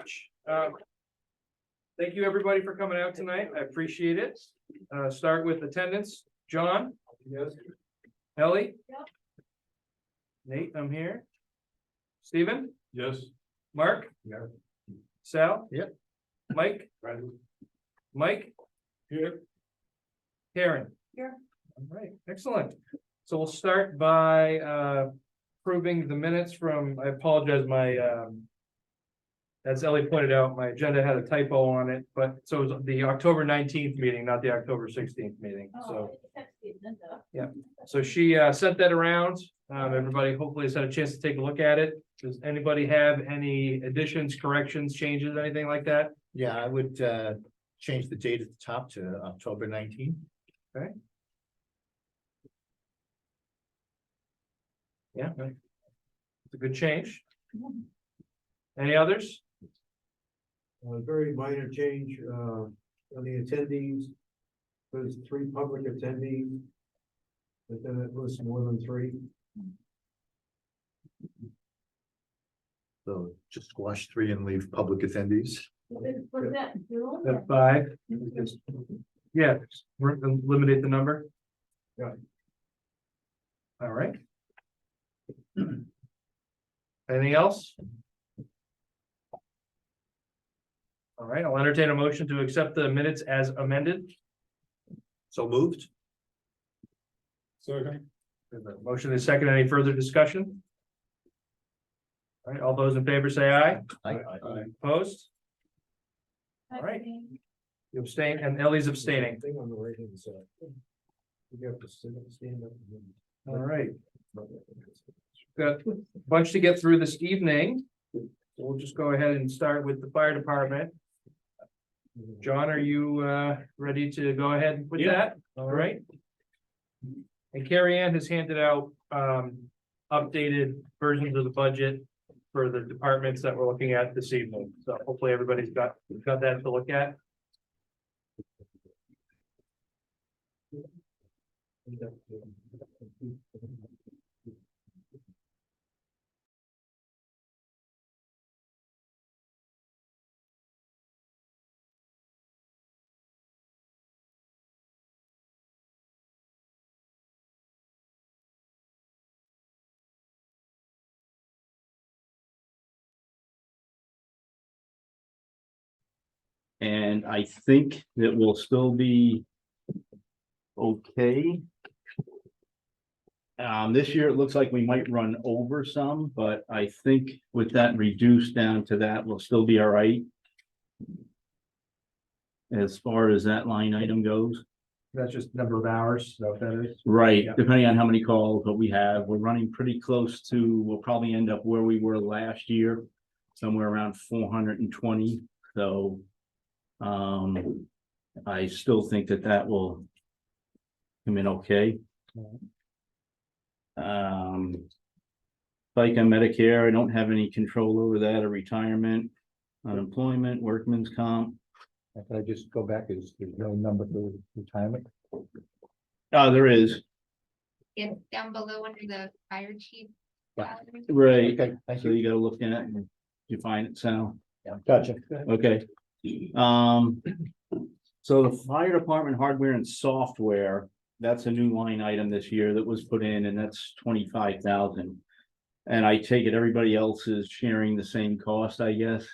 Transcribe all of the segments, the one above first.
much. Thank you, everybody, for coming out tonight. I appreciate it. Start with attendance. John? Yes. Ellie? Yep. Nate, I'm here. Stephen? Yes. Mark? Yeah. Sal? Yep. Mike? Mike? Here. Karen? Here. All right, excellent. So we'll start by approving the minutes from, I apologize, my as Ellie pointed out, my agenda had a typo on it, but so it was the October 19th meeting, not the October 16th meeting, so. So she sent that around. Everybody hopefully has had a chance to take a look at it. Does anybody have any additions, corrections, changes, anything like that? Yeah, I would change the date at the top to October 19th. Yeah. It's a good change. Any others? A very minor change, on the attendees. There's 3 public attendees. But then it lists more than 3. So just squash 3 and leave public attendees. Was that Zoom? At 5? Yeah, eliminate the number. Yeah. All right. Anything else? All right, I'll entertain a motion to accept the minutes as amended. So moved. Second. Motion is second. Any further discussion? All right, all those in favor say aye. Opposed? All right. You abstain, and Ellie's abstaining. Thing on the right hand side. You have to stand up. All right, got a bunch to get through this evening. So we'll just go ahead and start with the fire department. John, are you ready to go ahead with that? All right. And Carrie Ann has handed out updated versions of the budget for the departments that we're looking at this evening. So hopefully everybody's got that to look at. And I think that will still be okay. This year it looks like we might run over some, but I think with that reduced down to that, we'll still be all right. As far as that line item goes. That's just number of hours, is that what that is? Right, Yeah. depending on how many calls that we have, we're running pretty close to, we'll probably end up where we were last year. Somewhere around 420, so. I still think that will come in okay. Like on Medicare, I don't have any control over that, or retirement, unemployment, workman's comp. Can I just go back? There's no number for retirement? There is, It's down below under the fire chief. Yeah. right, Okay, thank so you. you gotta look at it and you find it, Sal. Yeah, gotcha. Okay. So the fire department hardware and software, that's a new line item this year that was put in, and that's 25,000. And I take it everybody else is sharing the same cost, I guess,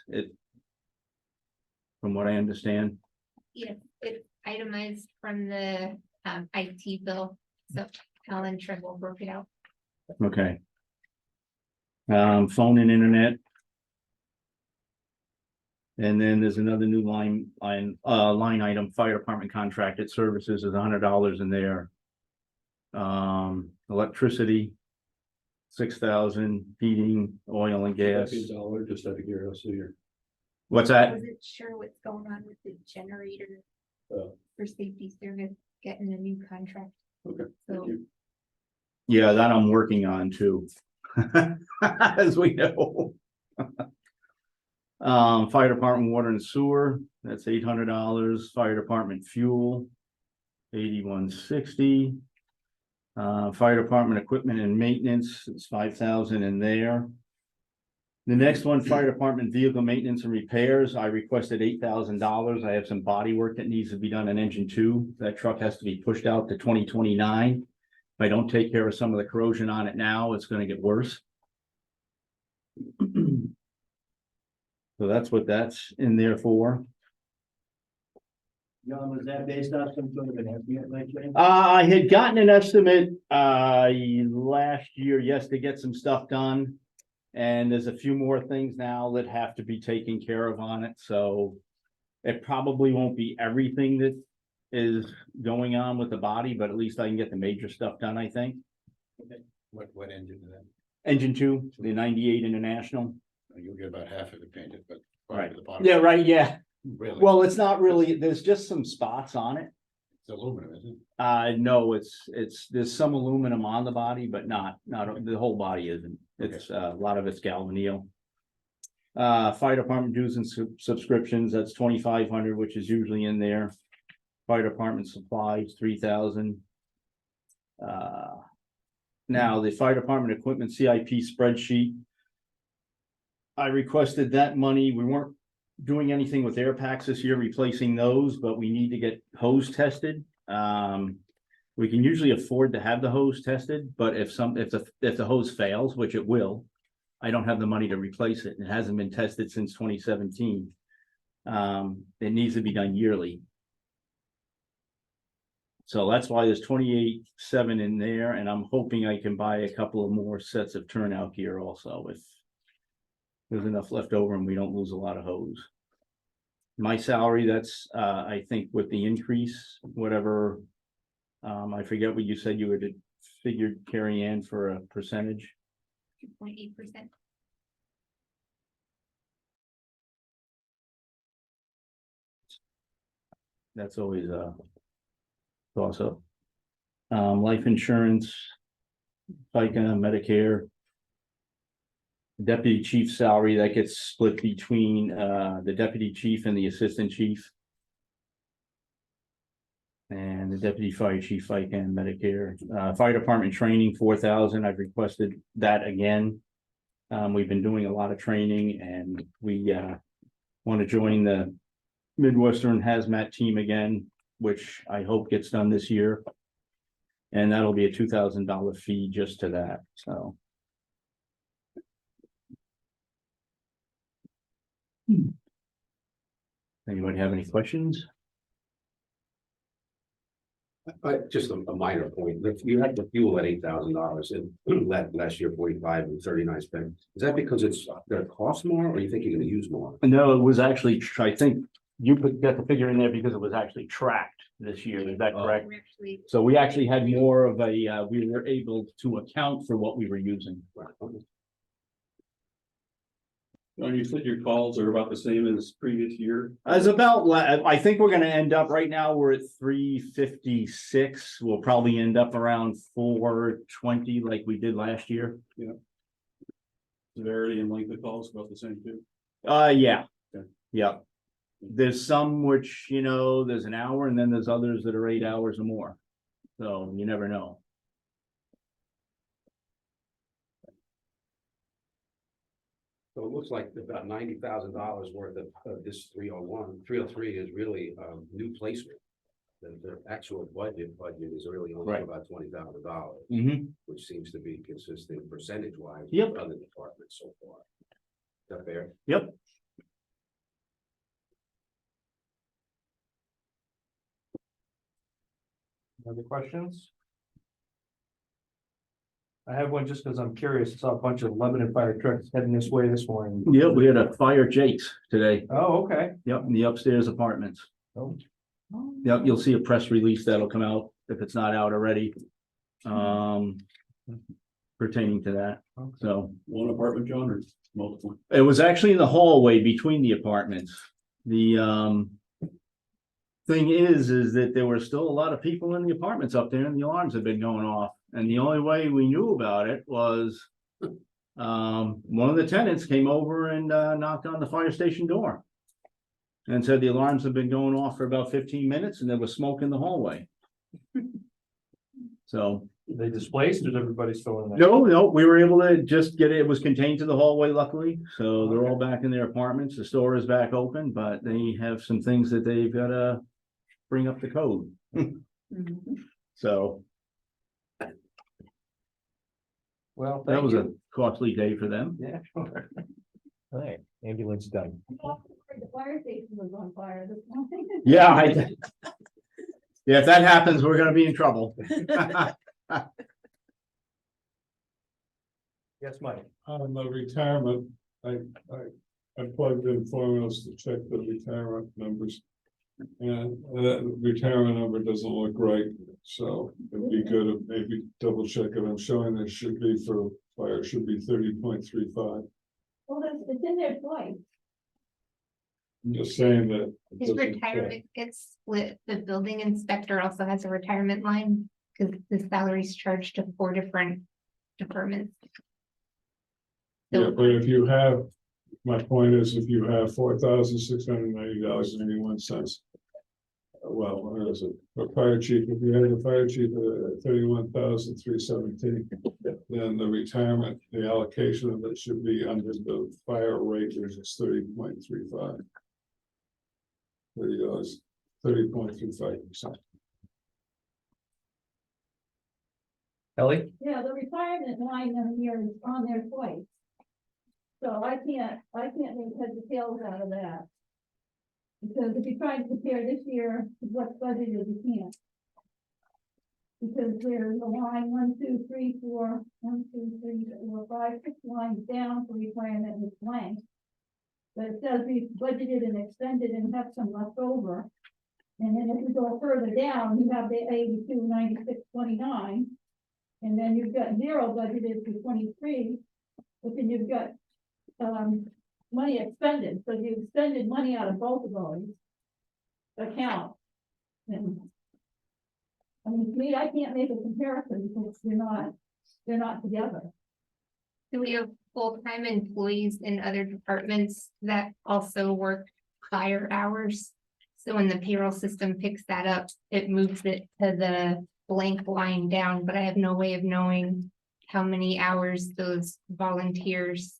from what I understand. Yeah, it's itemized from the IT bill, so Alan Trimble broke it out. Okay. Phone and internet. And then there's another new line item, fire department contracted services is $100 in there. Electricity, 6,000, heating, oil and gas. $1 just out of curiosity here. What's I that? wasn't sure what's going on with the generator Oh. for safety service, getting a new contract. Okay, So thank you. Yeah, that I'm working on too. As we know. Fire department water and sewer, that's $800. Fire department fuel, 8160. Fire department equipment and maintenance, it's 5,000 in there. The next one, fire department vehicle maintenance and repairs. I requested $8,000. I have some body work that needs to be done on engine 2. That truck has to be pushed out to 2029. If I don't take care of some of the corrosion on it now, it's gonna get worse. So that's what that's in there for. John, was that based on some sort of an estimate, like that? I had gotten an estimate, last year, yes, to get some stuff done. And there's a few more things now that have to be taken care of on it, so. It probably won't be everything that is going on with the body, but at least I can get the major stuff done, I think. What engine is that? Engine 2, the 98 International. You'll get about half of it painted, but. Right. The bottom. Yeah, right, yeah. Really? Well, it's not really, there's just some spots on it. It's aluminum, isn't it? No, there's some aluminum on the body, but not the whole body isn't. It's a lot of it's galvanneal. Fire department dues and subscriptions, that's 2,500, which is usually in there. Fire department supplies, 3,000. Now the fire department equipment CIP spreadsheet. I requested that money. We weren't doing anything with air packs this year, replacing those, but we need to get hose tested. We can usually afford to have the hose tested, but if the hose fails, which it will, I don't have the money to replace it. It hasn't been tested since 2017. It needs to be done yearly. So that's why there's 28,700 in there, and I'm hoping I can buy a couple of more sets of turnout gear also if there's enough left over and we don't lose a lot of hose. My salary, that's I think with the increase, whatever. I forget what you said you would figured Carrie Ann for a percentage. 2.8%. That's always a toss up. Life insurance, FICA, Medicare. Deputy chief salary, that gets split between the deputy chief and the assistant chief. And the deputy fire chief, FICA and Medicare. Fire department training, 4,000. I've requested that again. We've been doing a lot of training and we want to join the Midwestern Hazmat team again, which I hope gets done this year. And that'll be a $2,000 fee just to that, so. Anybody have any questions? Just a minor point, if you had the fuel at $8,000 and last year 45 and 39 spent, is that because it's gonna cost more or you think you're gonna use more? No, it was actually, I think you got the figure in there because it was actually tracked this year, is that correct? We're actually, So we actually had more of a, we were able to account for what we were using. You said your calls are about the same as previous year. As about, I think we're gonna end up, right now, we're at 356, we'll probably end up around 420 like we did last year. Severity and length of calls about the same too. Yeah. Okay. Yeah. There's some which, there's an hour and then there's others that are 8 hours or more. So you never know. So it looks like about $90,000 worth of this 303 is really new placement. The actual budget is really only Right. about $20,000, Mm-hmm. which seems to be consistent percentage wise Yep. with other departments so far. Is that fair? Yep. Other questions? I have one just because I'm curious. I saw a bunch of Lebanon fire trucks heading this way this morning. Yep, we had a fire Jake's today. Oh, okay. Yep, in the upstairs apartments. Oh. Yep, you'll see a press release that'll come out if it's not out already. Pertaining to that, so. One apartment, John, or multiple? It was actually in the hallway between the apartments. The thing is that there were still a lot of people in the apartments up there and the alarms had been going off. And the only way we knew about it was one of the tenants came over and knocked on the fire station door. And said the alarms have been going off for about 15 minutes and there was smoke in the hallway. So They displaced, or is everybody still in there? No, we were able to just get it. It was contained to the hallway luckily, so they're all back in their apartments. The store is back open, but they have some things that they've gotta bring up the code. So Well, that thank was a you. costly day for them. Yeah, sure. All right, ambulance done. The fire station was on fire this morning. Yeah, yeah, if that happens, we're gonna be in trouble. Yes, Mike. On the retirement, I plugged in formulas to check the retirement numbers. And that retirement number doesn't look right, so it'd be good if maybe double check it. I'm showing there should be for fire, should be 30.35. Well, it's in there twice. I'm just saying that. it His doesn't- retirement gets split. The building inspector also has a retirement line, because the salary's charged to 4 different departments. Yeah, but if you have, my point is, if you have $4,690.81. Well, where is it? For fire chief, if you had the fire chief at 31,317, then the retirement, the allocation of it should be under the fire rate, which is 30.35. $30.35%. Ellie? Yeah, the retirement line in here is on there twice. So I can't make heads or tails out of that. Because if you try to compare this year to what's budgeted, you can't. Because there's a line 1, 2, 3, 4, 1, 2, 3, 4, 5, 6 lines down for retirement and blank. But it says we budgeted and expended and have some left over. And then if you go further down, you have the 82, 96, 29. And then you've got 0 budgeted for 23, but then you've got, money expended, so you expended money out of both of those accounts. And I mean, to me, I can't make a comparison because they're not together. Do we have full-time employees in other departments that also work fire hours? So when the payroll system picks that up, it moves it to the blank line down, but I have no way of knowing how many hours those volunteers.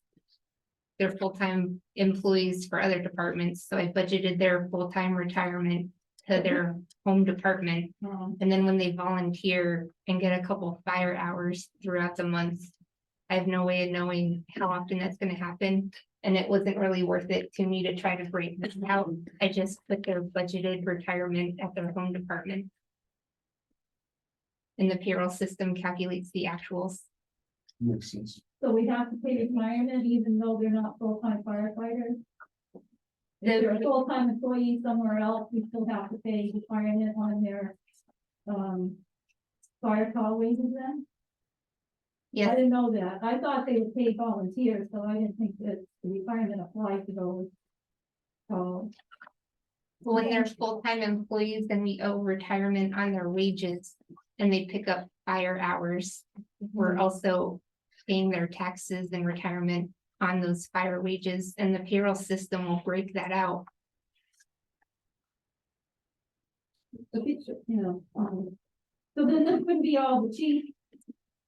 They're full-time employees for other departments, so I budgeted their full-time retirement to their home department. And then when they volunteer and get a couple fire hours throughout the month, I have no way of knowing how often that's gonna happen. And it wasn't really worth it to me to try to break this out. I just put their budgeted retirement at their home department. And the payroll system calculates the actuals. Makes sense. So we have to pay retirement even though they're not full-time firefighters. If they're a full-time employee somewhere else, we still have to pay retirement on their, fire call wages then? I Yes, didn't know that. I thought they would pay volunteers, so I didn't think that the requirement applied to those. calls. when they're full-time employees, then we owe retirement on their wages and they pick up fire hours. We're also paying their taxes and retirement on those fire wages, and the payroll system will break that out. So then this would be all the chief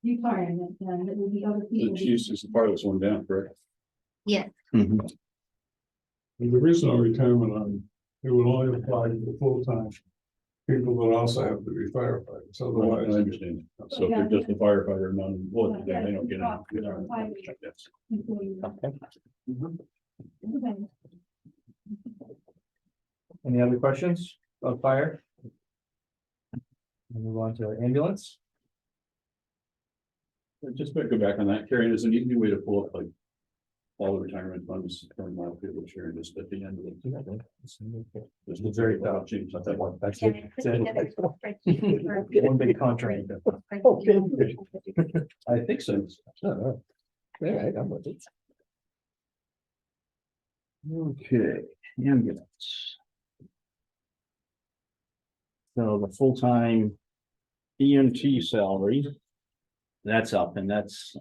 retirement, then it would be other The people. chiefs is the part that's one down, correct? Yes, Mhm. And there is no retirement on, it would only apply to the full-time. People that also have to be firefighters, otherwise. I understand. So if they're just a firefighter, non-employed, then they don't get on. Employees. Okay. Okay. Any other questions of fire? We'll move on to ambulance. Just to go back on that, Carrie, there's an easy way to pull up like all the retirement funds from my people sharing just at the end of it. Just It's very double tough. change that one. That's yeah, it. I put together a spreadsheet for- One big contract. I think so. All right, I'm with it. Okay, ambulance. So the full-time EMT salary. That's up and that's,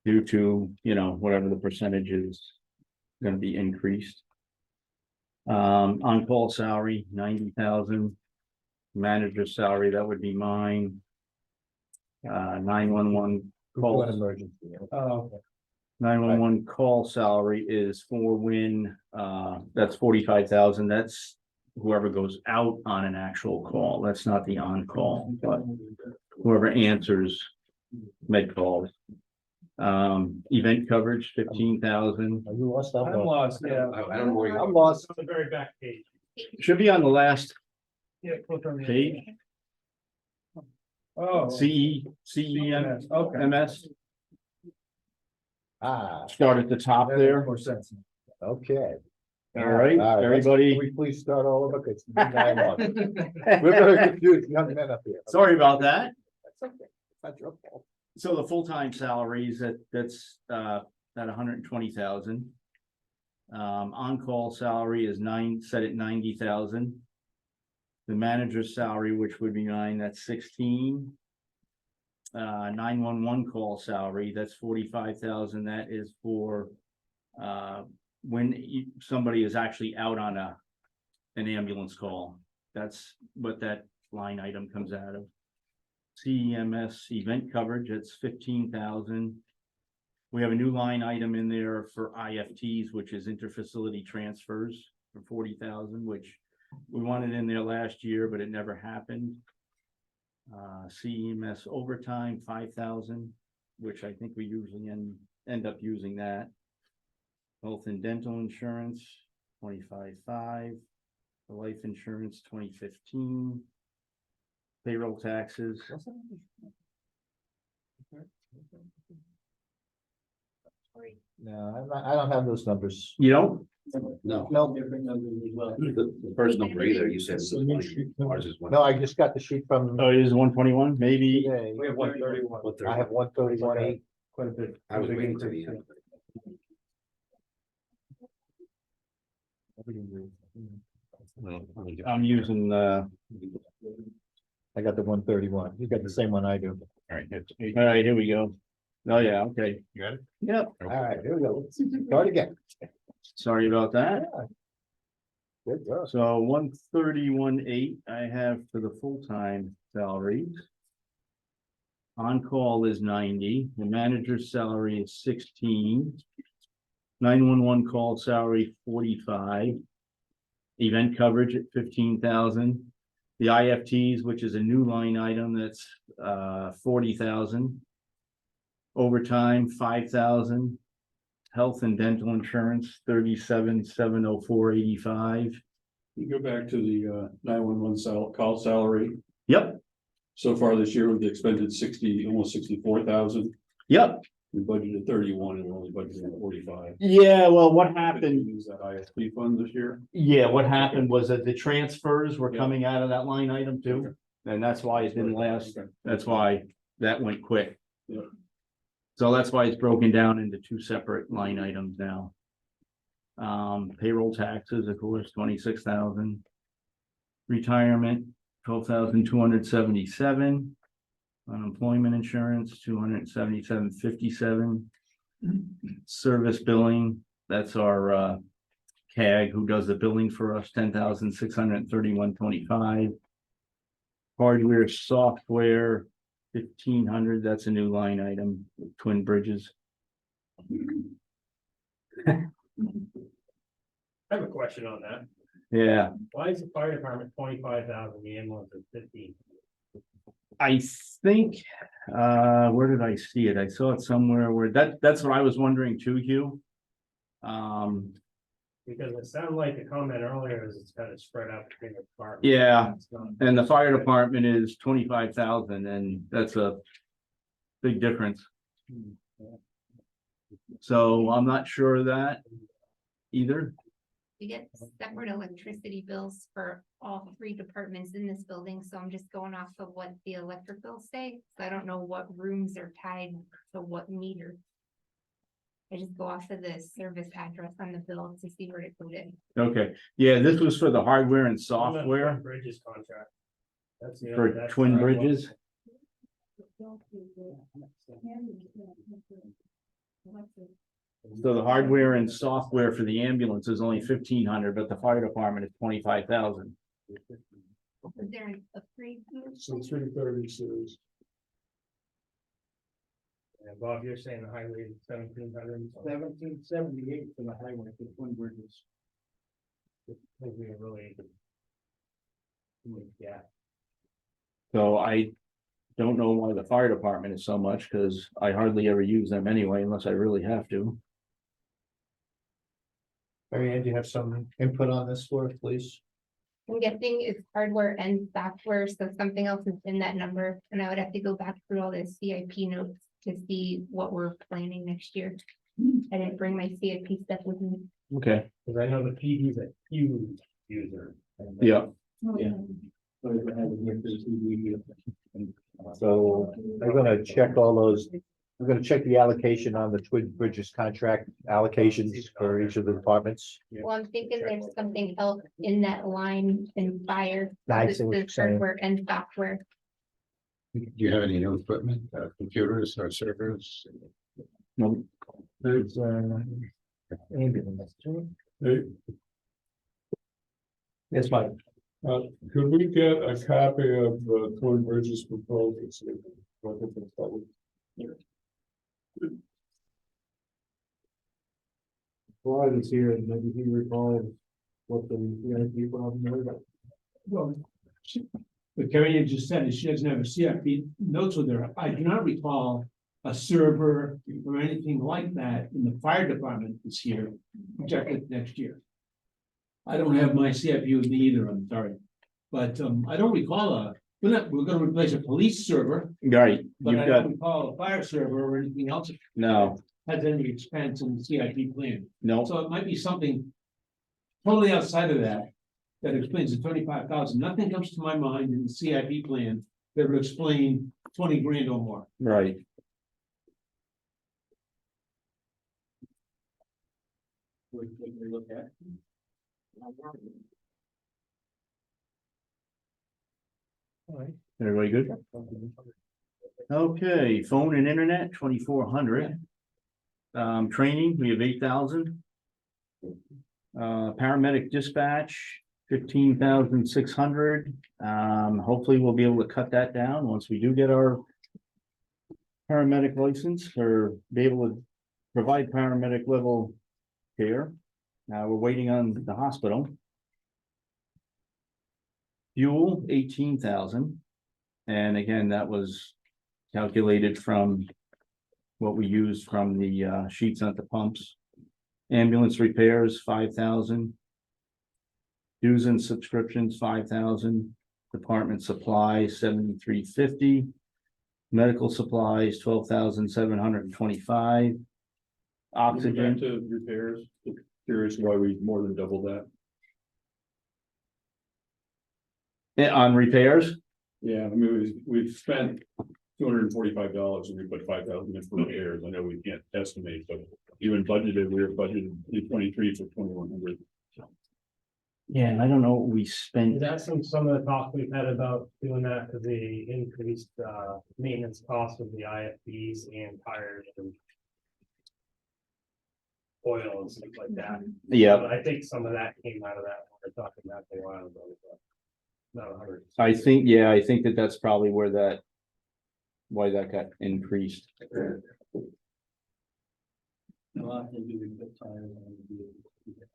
due to, whatever the percentage is gonna be increased. On-call salary, 90,000. Manager's salary, that would be mine, 911 call. emergency. Oh, 911 call salary is for when, that's 45,000, that's whoever goes out on an actual call, that's not the on-call, but whoever answers med calls. Event coverage, 15,000, You lost that I'm one. lost, yeah. I don't know where I'm you. lost. On the very back page. should be on the last Yeah. Click on the- page, Oh. CEM, Okay. MS, Ah, start at the top there, more sense. Okay. all right, Can everybody, we please start all over? 'Cause we're very confused young men up here. sorry about that. That's okay. It's not your fault. So the full-time salaries, that's at 120,000. On-call salary is set at 90,000. The manager's salary, which would be 9, that's 16. 911 call salary, that's 45,000, that is for when somebody is actually out on an ambulance call. That's what that line item comes out of. CEMS event coverage, it's 15,000. We have a new line item in there for IFTs, which is interfacility transfers for 40,000, which we wanted in there last year, but it never happened. CEMS overtime, 5,000, which I think we usually end up using that. Health and dental insurance, 25,500. The life insurance, 2015. Payroll taxes. No, I don't have those numbers. You don't? No. No, The first number either, you said. was 20. Ours is one. no, I just got the sheet from Oh, it is 121, maybe. today. We have 131. I have 131.8. Quite a bit. I was waiting to the end. I'm using, I got the 131. You got the same one I do. all right, here we go. Oh, yeah, okay. You got it? Yep, All right, here we go. Start again. sorry about that. Good job. So 131.8 I have for the full-time salaries. On-call is 90, the manager's salary is 16. 911 call salary 45. Event coverage at 15,000. The IFTs, which is a new line item, that's 40,000. Overtime 5,000. Health and dental insurance 37,704.85. You go back to the 911 call salary. Yep, So far this year, we've expended 60, almost 64,000. yep. We budgeted 31 and we're only budgeted 45. Yeah, well, what happened? Use that ISP fund this year. Yeah, what happened was that the transfers were Yeah. coming out of that line item too, and that's why it didn't last. Okay. That's why that went quick. Yeah. So that's why it's broken down into two separate line items now. Payroll taxes, of course, 26,000. Retirement, 12,277. Unemployment insurance, 277.57. Service billing, that's our CAG who does the billing for us, 10,631.25. Hardware, software, 1,500, that's a new line item, Twin Bridges. I have a question on that. Yeah, Why is the fire department 25,000, the ambulance is 15? I think, where did I see it? I saw it somewhere where that's what I was wondering too, Hugh. Because it sounded like the comment earlier is it's kind of spread out between the departments. Yeah, It's not- and the fire department is 25,000, and that's a big difference. So I'm not sure of that either. We get separate electricity bills for all three departments in this building, so I'm just going off of what the electric bills say. So I don't know what rooms are tied to what meter. I just go off of the service address on the bill to see where to put it. Okay, yeah, this was for the hardware and On the software Twin Bridges contract. That's the for other- that's Twin the other one. Bridges. So the hardware and software for the ambulance is only 1,500, but the fire department is 25,000. Is there a free? So 330 series. And Bob, you're saying the highway is 1,700. 1778 for the highway for Twin Bridges. Really. Yeah. So I don't know why the fire department is so much, because I hardly ever use them anyway, unless I really have to. Mary Ann, do you have some input on this for us, please? I'm guessing it's hardware and software, so something else is in that number, and I would have to go back through all the CIP notes to see what we're planning next year. I didn't bring my CIP stuff with me. Okay, Because I know the PD is a huge user. yeah, Yeah. So I'm gonna check all those, I'm gonna check the allocation on the Twin Bridges contract allocations for each of the departments. Well, I'm thinking there's something else in that line in fire. I This see what is you're saying. hardware and software. Do you have any new equipment, computers or servers? no, There's, ambulance. Hey, Yes, Mike. could we get a copy of the Twin Bridges proposal? So we can look at the public? Clyde is here, and maybe he recalls what the CIP problem was. Well, what Carrie just said is she doesn't have a CIP notes with her. I do not recall a server or anything like that in the fire department this year, projected next year. I don't have my CIP with me either, I'm sorry. But I don't recall we're gonna replace a police server, right, but you've I got, don't recall a fire server or anything else no, that has any expense in the CIP plan. no, So it might be something totally outside of that, that explains the 25,000. Nothing comes to my mind in the CIP plan that would explain 20 grand or more. right. Look at. Everybody good? Okay, phone and internet, 2,400. Training, we have 8,000. Paramedic dispatch, 15,600. Hopefully we'll be able to cut that down once we do get our paramedic license, or be able to provide paramedic level care. Now we're waiting on the hospital. Fuel, 18,000. And again, that was calculated from what we used from the sheets at the pumps. Ambulance repairs, 5,000. Dues and subscriptions, 5,000. Department supplies, 7,350. Medical supplies, 12,725. Oxygen. Back to repairs, curious why we more than doubled that. On repairs, Yeah, I mean, we've spent $245 and we put 5,000 in for repairs. I know we can't estimate, but even budgeted, we were budgeted in 23 for 2,100. yeah, I don't know what we spent. That's some of the talk we've had about doing that, because the increased maintenance costs of the IFBs and tires and oil and stuff like that. Yeah, But I think some of that came out of that, when we're talking about a while ago. But not 100%. I think, yeah, I think that's probably where that, why that got increased. A lot of things we put tires on the vehicle,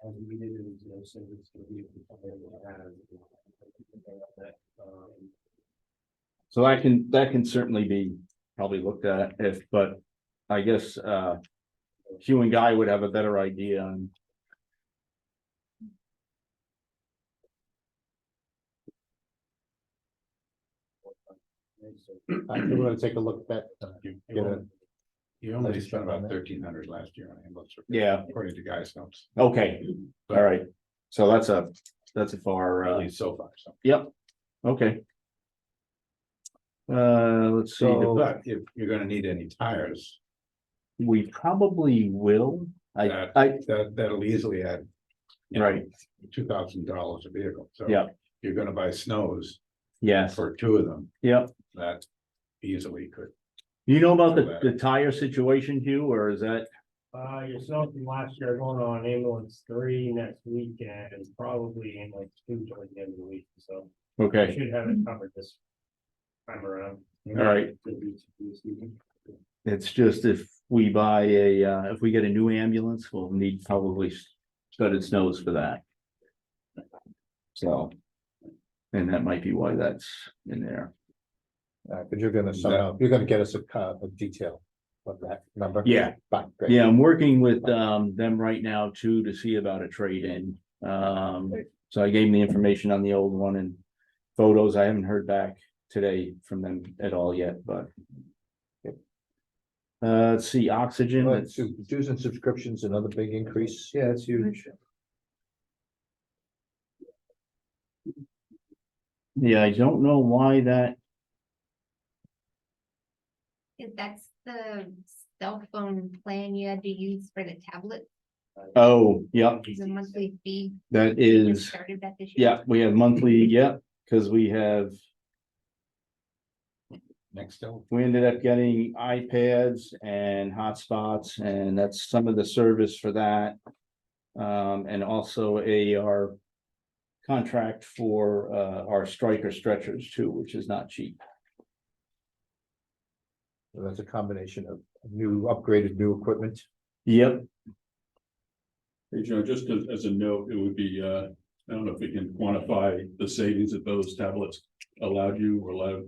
as we did it, so it's gonna be. So that can certainly be probably looked at if, but I guess Hugh and Guy would have a better idea on. I'm gonna take a look at. Get a- You only spent about 1,300 last year on ambulance. repairs, Yeah, According to Guy's notes, okay, all right. So that's a far, at least so far, so. yep, okay. Let's see, So- But if you're gonna need any tires, we probably will. I, that'll easily add. you know, right, $2,000 a vehicle, so. Yeah. You're gonna buy snows yes, for two of them, yep. that easily could. You know about the tire situation, Hugh, or is that, Your snow from last year going on ambulance 3 next week, and probably ambulance 2 towards the end of the week, so I okay, should have it covered this time around. all right. It's just if we buy if we get a new ambulance, we'll need probably studded snows for that. So. And that might be why that's in there. But you're gonna somehow, you're gonna get us a detail of that number. Yeah. Fine, great. Yeah, I'm working with them right now too to see about a trade-in. So I gave them the information on the old one and photos. I haven't heard back today from them at all yet, but. Let's see, oxygen, Well, that's, dues and subscriptions, another big increase. Yeah, it's huge. yeah, I don't know why that, That's the cell phone plan you had to use for the tablet, oh, yeah, the monthly fee. that We just is, started that this year. yeah, we have monthly, yeah, because we have. Nextel. We ended up getting iPads and hotspots, and that's some of the service for that. And also our contract for our striker stretchers too, which is not cheap. So that's a combination of upgraded new equipment. Yep, Hey, Joe, just as a note, it would be, I don't know if we can quantify the savings that those tablets allowed you or allowed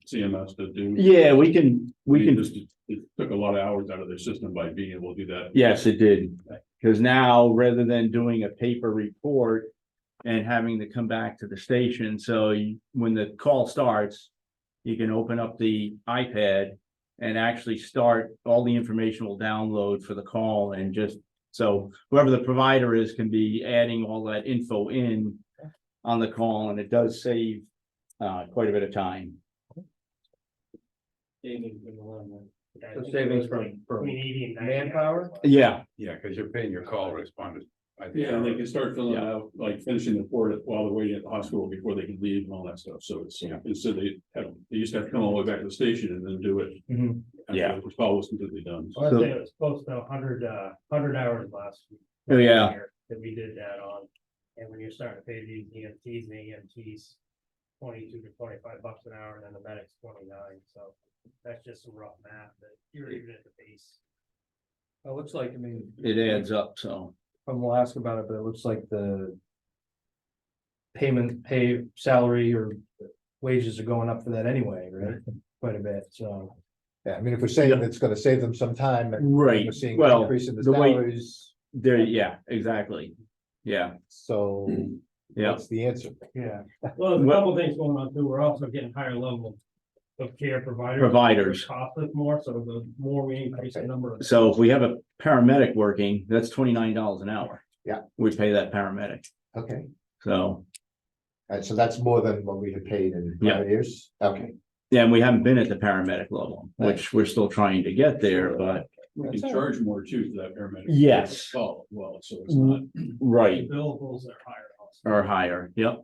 CMS to do. yeah, we can, Just, it took a lot of hours out of their system by being able to do that. yes, it did. Because now, rather than doing a paper report and having to come back to the station, so when the call starts, you can open up the iPad and actually start, all the information will download for the call, and just, so whoever the provider is can be adding all that info in on the call, and it does save quite a bit of time. The savings from manpower. Yeah, Yeah, because you're paying your call responders. Yeah, and they can start filling out, like finishing the report while they're waiting at the hospital before they can leave and all that stuff. So it's, instead they used to have to come all the way back to the station and then do it. Mhm. after Yeah. The call was completely done. Well, I'd say it was close to 100 hours last week. Oh, yeah. That we did that on, and when you're starting to pay these EMTs and EMTs 22 to 25 bucks an hour, and then the medics 29, so that's just some rough math, that you're even at the base. It looks like, I mean. it adds up, so. We'll ask about it, but it looks like the salary or wages are going up for that anyway, right? Quite a bit, so. Yeah, I mean, if we're saying Yeah. it's gonna save them some time and Right, we're seeing an well, increase in the the way- salaries, There, yeah, exactly. Yeah, so yeah, what's the answer? Yeah, well, there's a couple things going on too, we're also getting higher level of care Providers. Cost us more, so the more we increase the number of. so if we have a paramedic working, that's $29 an hour. Yeah. We pay that paramedic, Okay, so, so that's more than what we had paid in Yeah. prior years, okay. yeah, and we haven't been at the paramedic level, which we're still trying to get there, but. We can charge more too for that paramedic. Yes. Call, well, so it's not. Right, Billables are higher also. or higher, yep,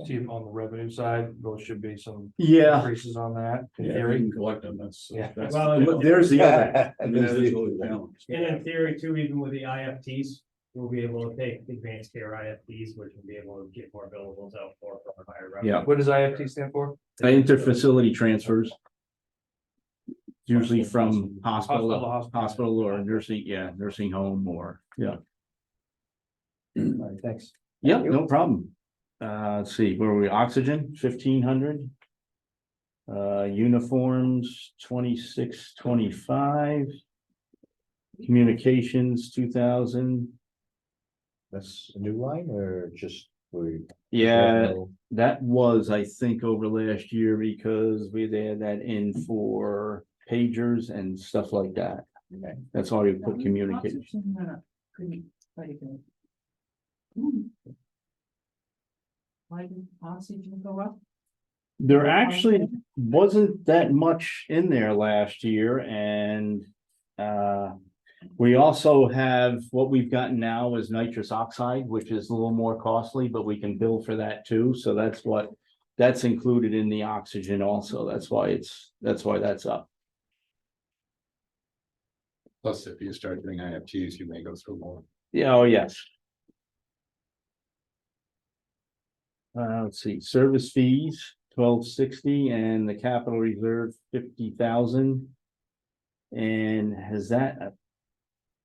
See, on the revenue side, those should be some yeah. increases on that, in Yeah, we theory. can collect them, that's. Yeah. that's- Well, There's the other, I mean, that is really balanced. And in theory too, even with the IFTs, we'll be able to take advanced care IFTs, which will be able to get more billables out for a higher revenue. Yeah. What does IFT stand for? interfacility transfers. Usually from Hospital to hospital or nursing, yeah, nursing home or, yeah. All right, thanks. Yeah, no problem. Let's see, where were we? Oxygen, 1,500. Uniforms, 2625. Communications, 2,000. That's a new line or just we? Yeah, that was, I think, over last year because we had that in for pagers and stuff like that. Okay. That's why we put communication. Why did oxygen go up? There actually wasn't that much in there last year and we also have, what we've gotten now is nitrous oxide, which is a little more costly, but we can bill for that too. So that's included in the oxygen also. That's why that's up. Plus, if you start doing IFTs, you may go through more. Yeah, oh, yes. Let's see, service fees, 1,260 and the capital reserve, 50,000. And has that?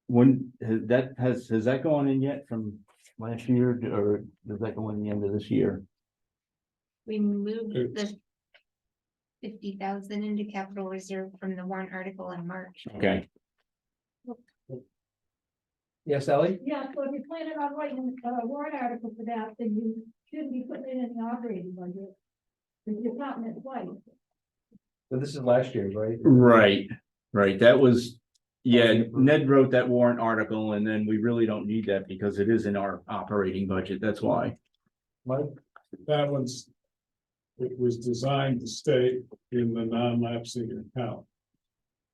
When, has that gone in yet from last year, or does that go in the end of this year? We moved It's- the 50,000 into capital reserve from the warrant article in March. Okay, Yes, Ellie? Yeah, so if you're planning on writing a warrant article for that, then you shouldn't be putting it in the operating budget. Because you're counting it twice. So this is last year's, right? right, that was, yeah, Ned wrote that warrant article, and then we really don't need that because it is in our operating budget, that's why. Mike? That one's, it was designed to stay in the non-lapsing account.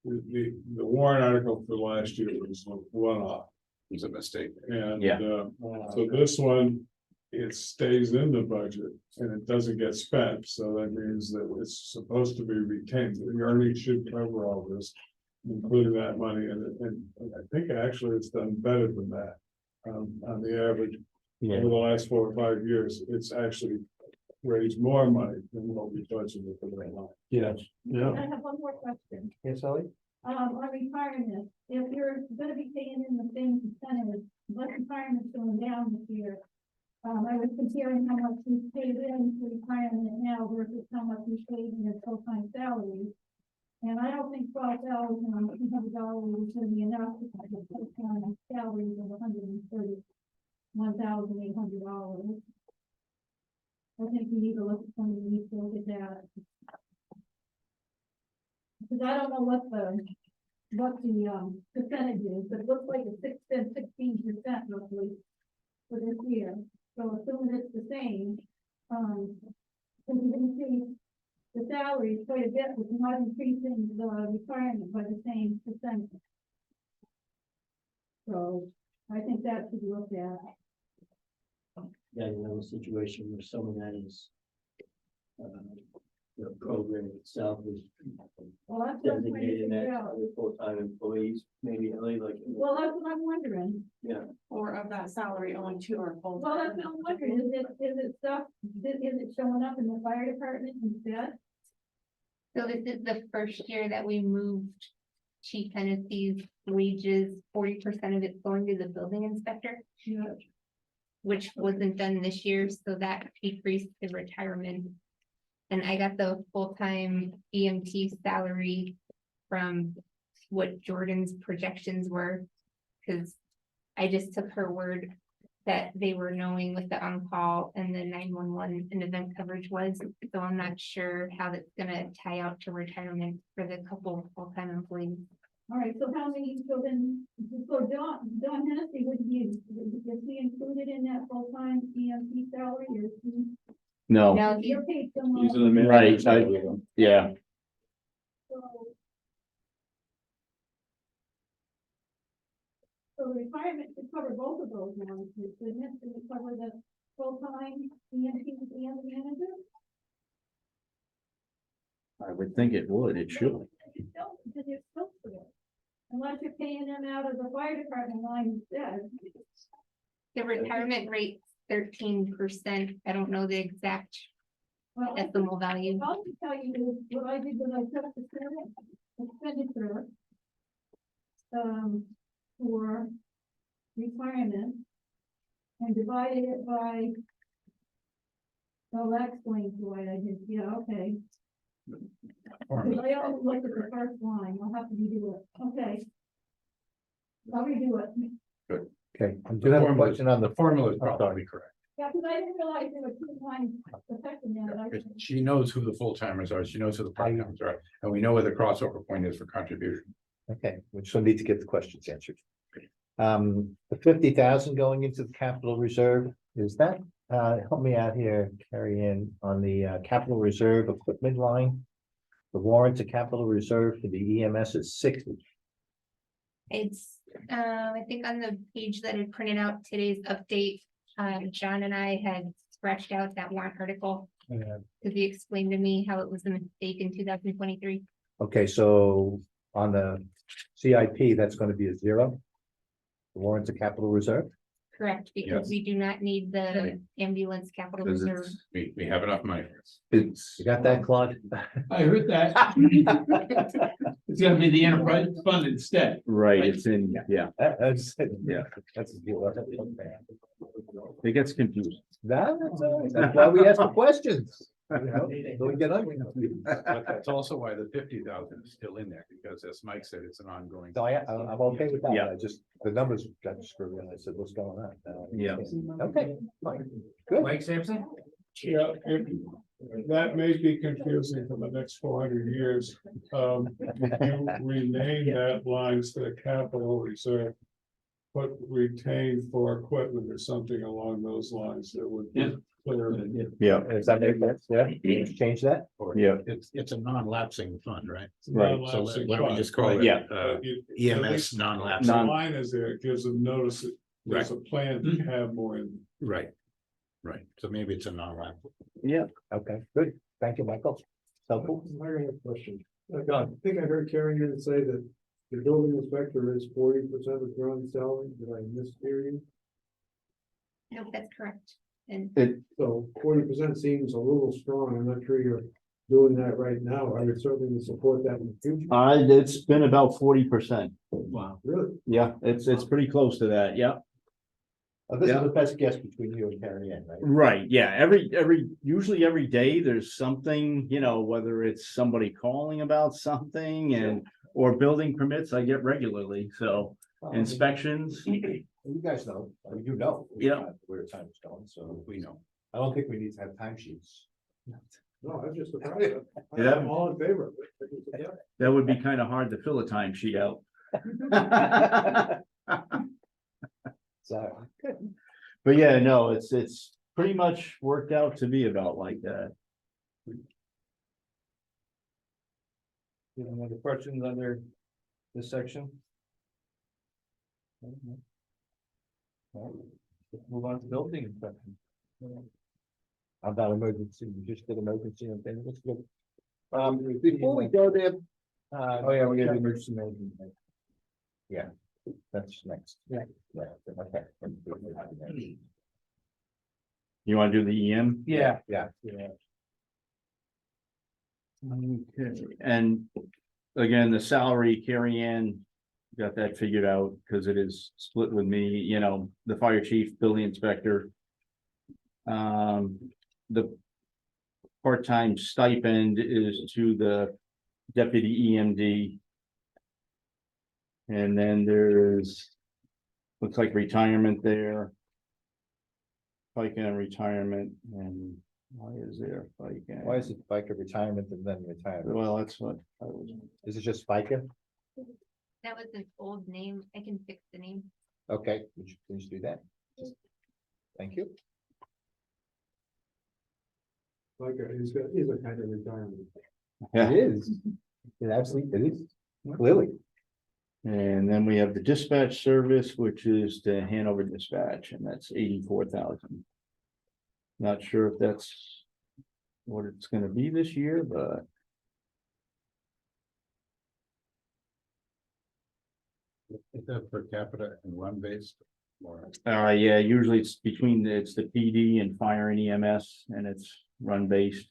The warrant article for last year was a one-off, It's a mistake. and, Yeah. so this one, it stays in the budget and it doesn't get spent, so that means that it's supposed to be retained. The earnings should cover all this, including that money, and I think actually it's done better than that. On the average, over the last 4 or 5 years, it's actually raised more money than what we budgeted for that line. Yes. Yeah. I have one more question. Yes, Ellie? On retirement, if you're gonna be paying in the same percentage, but retirement's going down this year. I was comparing how much you paid in for retirement now versus how much you paid in your full-time salary. And I don't think $12,200 is gonna be enough to cover the full-time salaries of $131,800. I think we need to look at something, we need to look at that. Because I don't know what the percentage is, but it looks like it's 16% roughly for this year. So assuming it's the same, we can increase the salary quite a bit, but we're not increasing the retirement by the same percentage. So I think that should be looked at. Yeah, you know, a situation where someone that is. The program itself is Well, that's what I'm trying to designated that figure out. other full-time employees, maybe only like. Well, that's what I'm wondering. Yeah. Or of that salary only 2 are full. Well, that's what I'm wondering. Is it stuff, is it showing up in the fire department instead? So this is the first year that we moved Chief Hennessy's wages, 40% of it's going to the building inspector. Which wasn't done this year, so that decreased the retirement. And I got the full-time EMT salary from what Jordan's projections were. Cause I just took her word that they were knowing what the on-call and the 911 and event coverage was. So I'm not sure how that's gonna tie out to retirement for the couple of full-time employees. All right, so how many, so then, so Don Hennessy would be, is he included in that full-time EMT salary or is he? No, Now, You're paid someone. These are the minimum. Right, yeah, So the retirement should cover both of those now, shouldn't it? Should it cover the full-time EMT and the manager? I would think it would, it should. It's still, because you're supposed to. Unless you're paying them out of the fire department line instead. the retirement rate 13%. I don't know the exact Well, decimal value. I'll just tell you what I did when I took the current expenditure. For retirement. And divided it by. Oh, that explains why I did, yeah, okay. Because I always looked at the first line, I'll have to redo it, okay. I'll redo it. Okay, I do have a question on the. Formula is I'm sorry. probably correct. Yeah, because I didn't realize there were 2 lines affecting that. She knows who the full timers are. She knows who the part timers are, and we know where the crossover point is for contribution. Okay, we just need to get the questions answered. The 50,000 going into the capital reserve, is that, help me out here, Carrie Ann, on the capital reserve equipment line? The warrant to capital reserve for the EMS is 60. It's, I think on the page that I printed out today's update, John and I had scratched out that warrant article. Because he explained to me how it was a mistake in 2023. Okay, so on the CIP, that's going to be a 0. The warrant to capital reserve. Correct, because we do not need the ambulance capital Because reserve. We have enough money. it's, You got that, Claude? I heard that. It's gonna be the enterprise fund instead. right, it's in, yeah, That's, Yeah. That's a deal. it gets confusing. That's why we ask the questions. You know, so we get ugly. But that's also why the 50,000 is still in there, because as Mike said, it's an ongoing. So I'm okay with that. Yeah. I just, the numbers got screwed in. I said, what's going on? Yeah. Okay, fine, good. Mike Sampson? Yeah, that may be confusing for the next 400 years. You rename that lines to the capital reserve. But retain for equipment or something along those lines that would be clear. Yeah, Does that make sense? Yeah, change that? yeah, It's a non-lapsing fund, right? Right. So Non-lapsing why don't we fund. just call it? Yeah. At least EMS non-lapsing. The line is there, it gives them notice that there's a plan to have more in. Right. Right, so maybe it's a non-lapsing. yeah. Okay, good. Thank you, Michael. Helpful. I got a question. I think I heard Karen here say that the building inspector is 40% of John's salary. Did I mishear you? No, that's correct. And So 40% seems a little strong. I'm not sure you're doing that right now. I would certainly support that in the future. It's been about 40%. Wow. Really? Yeah, it's pretty close to that, yeah. This is Yeah. the best guess between you and Carrie Ann, right? Right, yeah, usually every day there's something, you know, whether it's somebody calling about something or building permits I get regularly, so inspections. You guys know, I mean, you know. Yeah. Where time is going, so We know. I don't think we need to have timesheets. No, I'm just surprised. Yeah. I'm all in favor of it. That would be kind of hard to fill a timesheet out. So, But yeah, no, it's pretty much worked out to be about like that. Any other questions under this section? Let's move on to building inspection. how about emergency? We just did emergency and things. Let's go. Before we go there. Oh, yeah, we got the emergency management. Yeah, that's next. Yeah. Okay. You want to do the EM? Yeah. Yeah. Okay, and again, the salary, Carrie Ann got that figured out, because it is split with me, you know, the fire chief, building inspector. The part-time stipend is to the deputy EMD. And then there's, looks like retirement there. FICA and retirement, and why is there FICA? Why is it FICA retirement and then retirement? Well, that's what I was. Is it just FICA? that was an old name. I can fix the name. Okay, would you please do that? Thank you. Like, is a kind of retirement. Yeah. It is. It absolutely, it is, clearly. And then we have the dispatch service, which is the Hanover Dispatch, and that's 84,000. Not sure if that's what it's gonna be this year, but Is that per capita and run based? Or yeah, usually it's it's the PD and fire and EMS, and it's run based.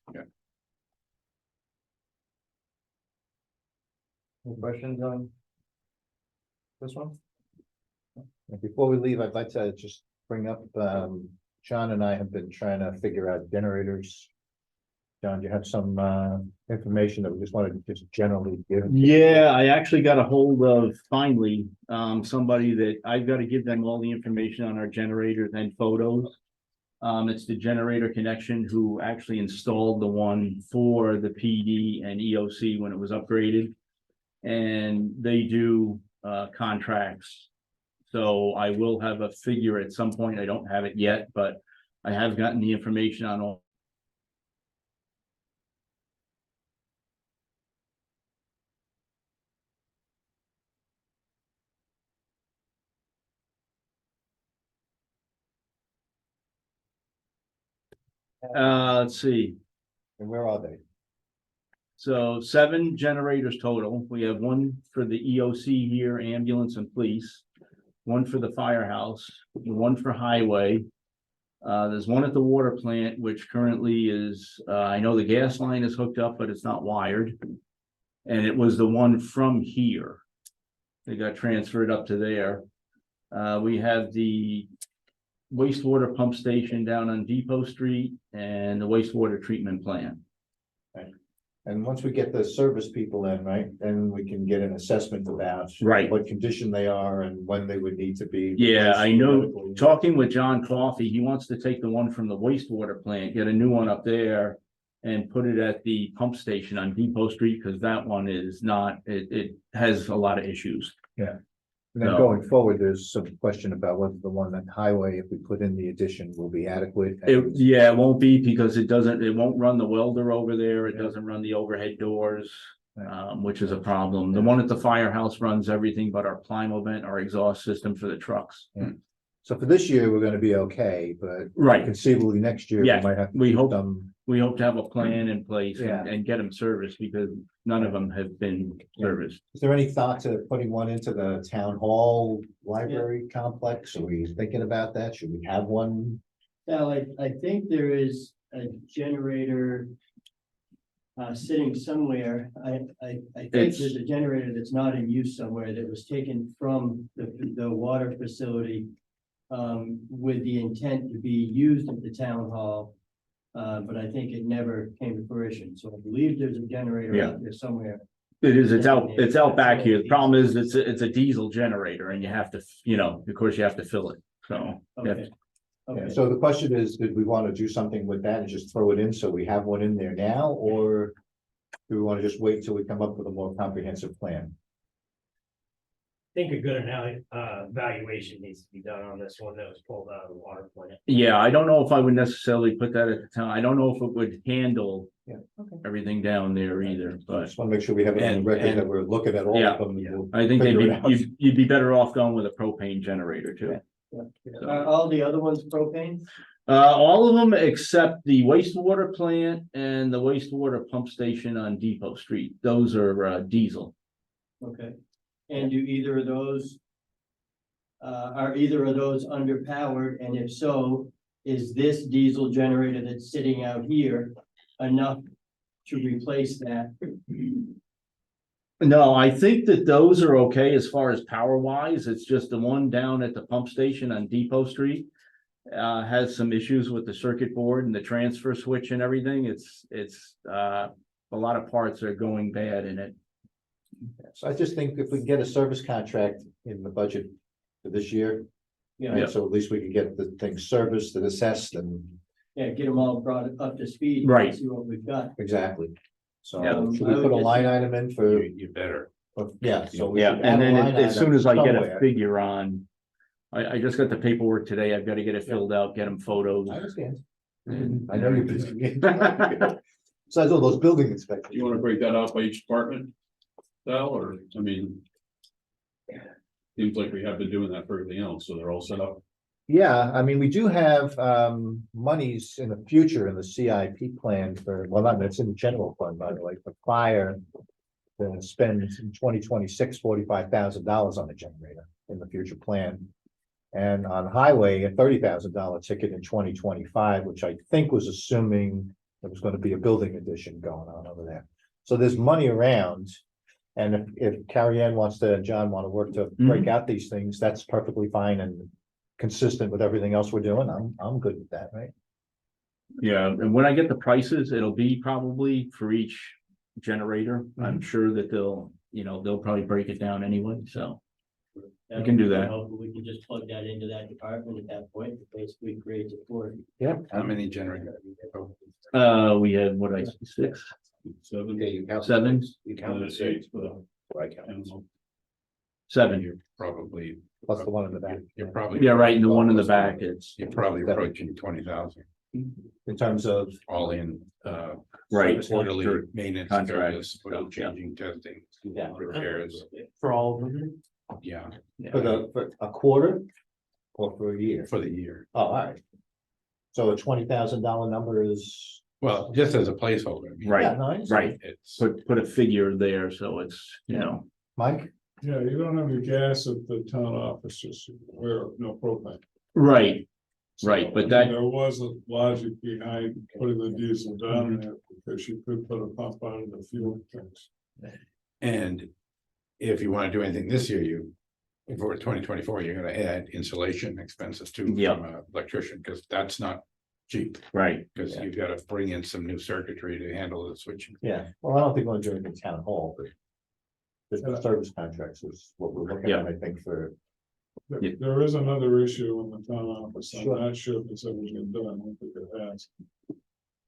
Any questions on this one? And before we leave, I'd like to just bring up, John and I have been trying to figure out generators. John, you have some information that we just wanted to just generally give? Yeah, I actually got a hold of finally, somebody that I've got to give them all the information on our generators and photos. It's the Generator Connection who actually installed the one for the PD and EOC when it was upgraded. And they do contracts. So I will have a figure at some point. I don't have it yet, but I have gotten the information on all. Let's see. And where are they? So 7 generators total. We have one for the EOC here, ambulance and police. one for the firehouse, one for highway. There's one at the water plant, which currently is, I know the gas line is hooked up, but it's not wired. And it was the one from here. They got transferred up to there. We have the wastewater pump station down on Depot Street and the wastewater treatment plant. And once we get the service people in, right, then we can get an assessment about. Right. What condition they are and when they would need to be. Yeah, replaced I know, theoretically. talking with John Coffey, he wants to take the one from the wastewater plant, get a new one up there. And put it at the pump station on Depot Street, because that one is not, it has a lot of issues. And then No. going forward, there's some question about whether the one on highway, if we put in the addition, will be adequate. Yeah, it won't be because it won't run the welder over there. It doesn't run the overhead doors. Right. Which is a problem. The one at the firehouse runs everything but our Plymouth, our exhaust system for the trucks. So for this year, we're gonna be okay, but Right. conceivably next year, we Yeah, might have. to we do hope- some- We hope to have a plan in place Yeah. and get them serviced because none of them have been serviced. Is there any thought to putting one into the town hall library complex? Are we thinking about that? Should we have one? Now, I think there is a generator sitting somewhere. I think It's- there's a generator that's not in use somewhere that was taken from the water facility with the intent to be used at the town hall. But I think it never came to fruition. So I believe there's a generator Yeah. out there somewhere. It is, it's out back here. The problem is it's a diesel generator and you have to, of course you have to fill it. So. you have Okay. to- Yeah, Okay. so the question is, did we want to do something with that and just throw it in so we have one in there now, or do we want to just wait till we come up with a more comprehensive plan? Think a good valuation needs to be done on this one that was pulled out of the water plant. Yeah, I don't know if I would necessarily put that at the town. I don't know if it would handle. Yeah, okay. Everything down there either, I but just want to make sure we have it on the And- record and- that we're looking at all Yeah. of them. and we'll I think figure it out. you'd be better off going with a propane generator too. Are all the other ones propane? All of them except the wastewater plant and the wastewater pump station on Depot Street. Those are diesel. Okay. And do either of those? Are either of those underpowered? And if so, is this diesel generator that's sitting out here enough to replace that? No, I think that those are okay as far as power wise. It's just the one down at the pump station on Depot Street. Has some issues with the circuit board and the transfer switch and everything. It's a lot of parts are going bad in it. So I just think if we can get a service contract in the budget for this year. Yeah. Right, so at least we can get the things serviced and assessed and Yeah, get them all brought up to speed. Right. See what we've got. exactly. So Yeah. should we I would put a just- line item in for, You better. yeah, so. we Yeah, should and add a then line as soon item as I get a somewhere. figure on. I just got the paperwork today. I've got to get it filled out, get them photos. I understand. and I know you're busy. Besides all those building inspectors. Do you wanna break that out by each department? Sal, or, I mean. Seems like we have been doing that for everything else, so they're all set up. Yeah, I mean, we do have monies in the future in the CIP plan for, well, not, it's in the general fund, by the way, for fire. To spend in 2026 $45,000 on a generator in the future plan. And on highway, a $30,000 ticket in 2025, which I think was assuming there was going to be a building addition going on over there. So there's money around. And if Carrie Ann wants to, and John want to work to break out these things, that's perfectly fine and consistent with everything else we're doing. I'm good with that, right? Yeah, and when I get the prices, it'll be probably for each generator. I'm sure that they'll probably break it down anyway, so. I can do that. We can just plug that into that department at that point, it basically creates it for. Yeah. How many generators? We had, what I say, 6, Seven. Okay, you count. 7, You count the six, I count. 7. You're probably. Plus the one in the back. You're probably. Yeah, right, and the one in the back, it's, You're probably approaching 20,000 In terms of, all in, right. quarterly maintenance, Contract service, oil stuff, yeah. changing, testing, Yeah. repairs, For all of them. yeah, for a quarter or for a year? for the year. Oh, all right. So a $20,000 number is. Well, just as a placeholder. I mean, Right, Yeah, no, I understand. right. It's, Put a figure there, so it's, Mike? Yeah, you don't have any gas at the town offices, where, no propane. Right, So, Right, but I mean, that- There was a logic behind putting the diesel down there, because you could put a pump out of the fuel tanks. And if you want to do anything this year, for 2024, you're gonna add insulation expenses too. Yeah. From an electrician, because that's not cheap, right. because you've got to bring in some new circuitry to handle the switching. Yeah, well, I don't think we'll do it in town hall, but. The service contracts is what we're looking at, I think, for. There is another issue in the town office, I'm Sure. not sure if it's ever been done, I don't think it has.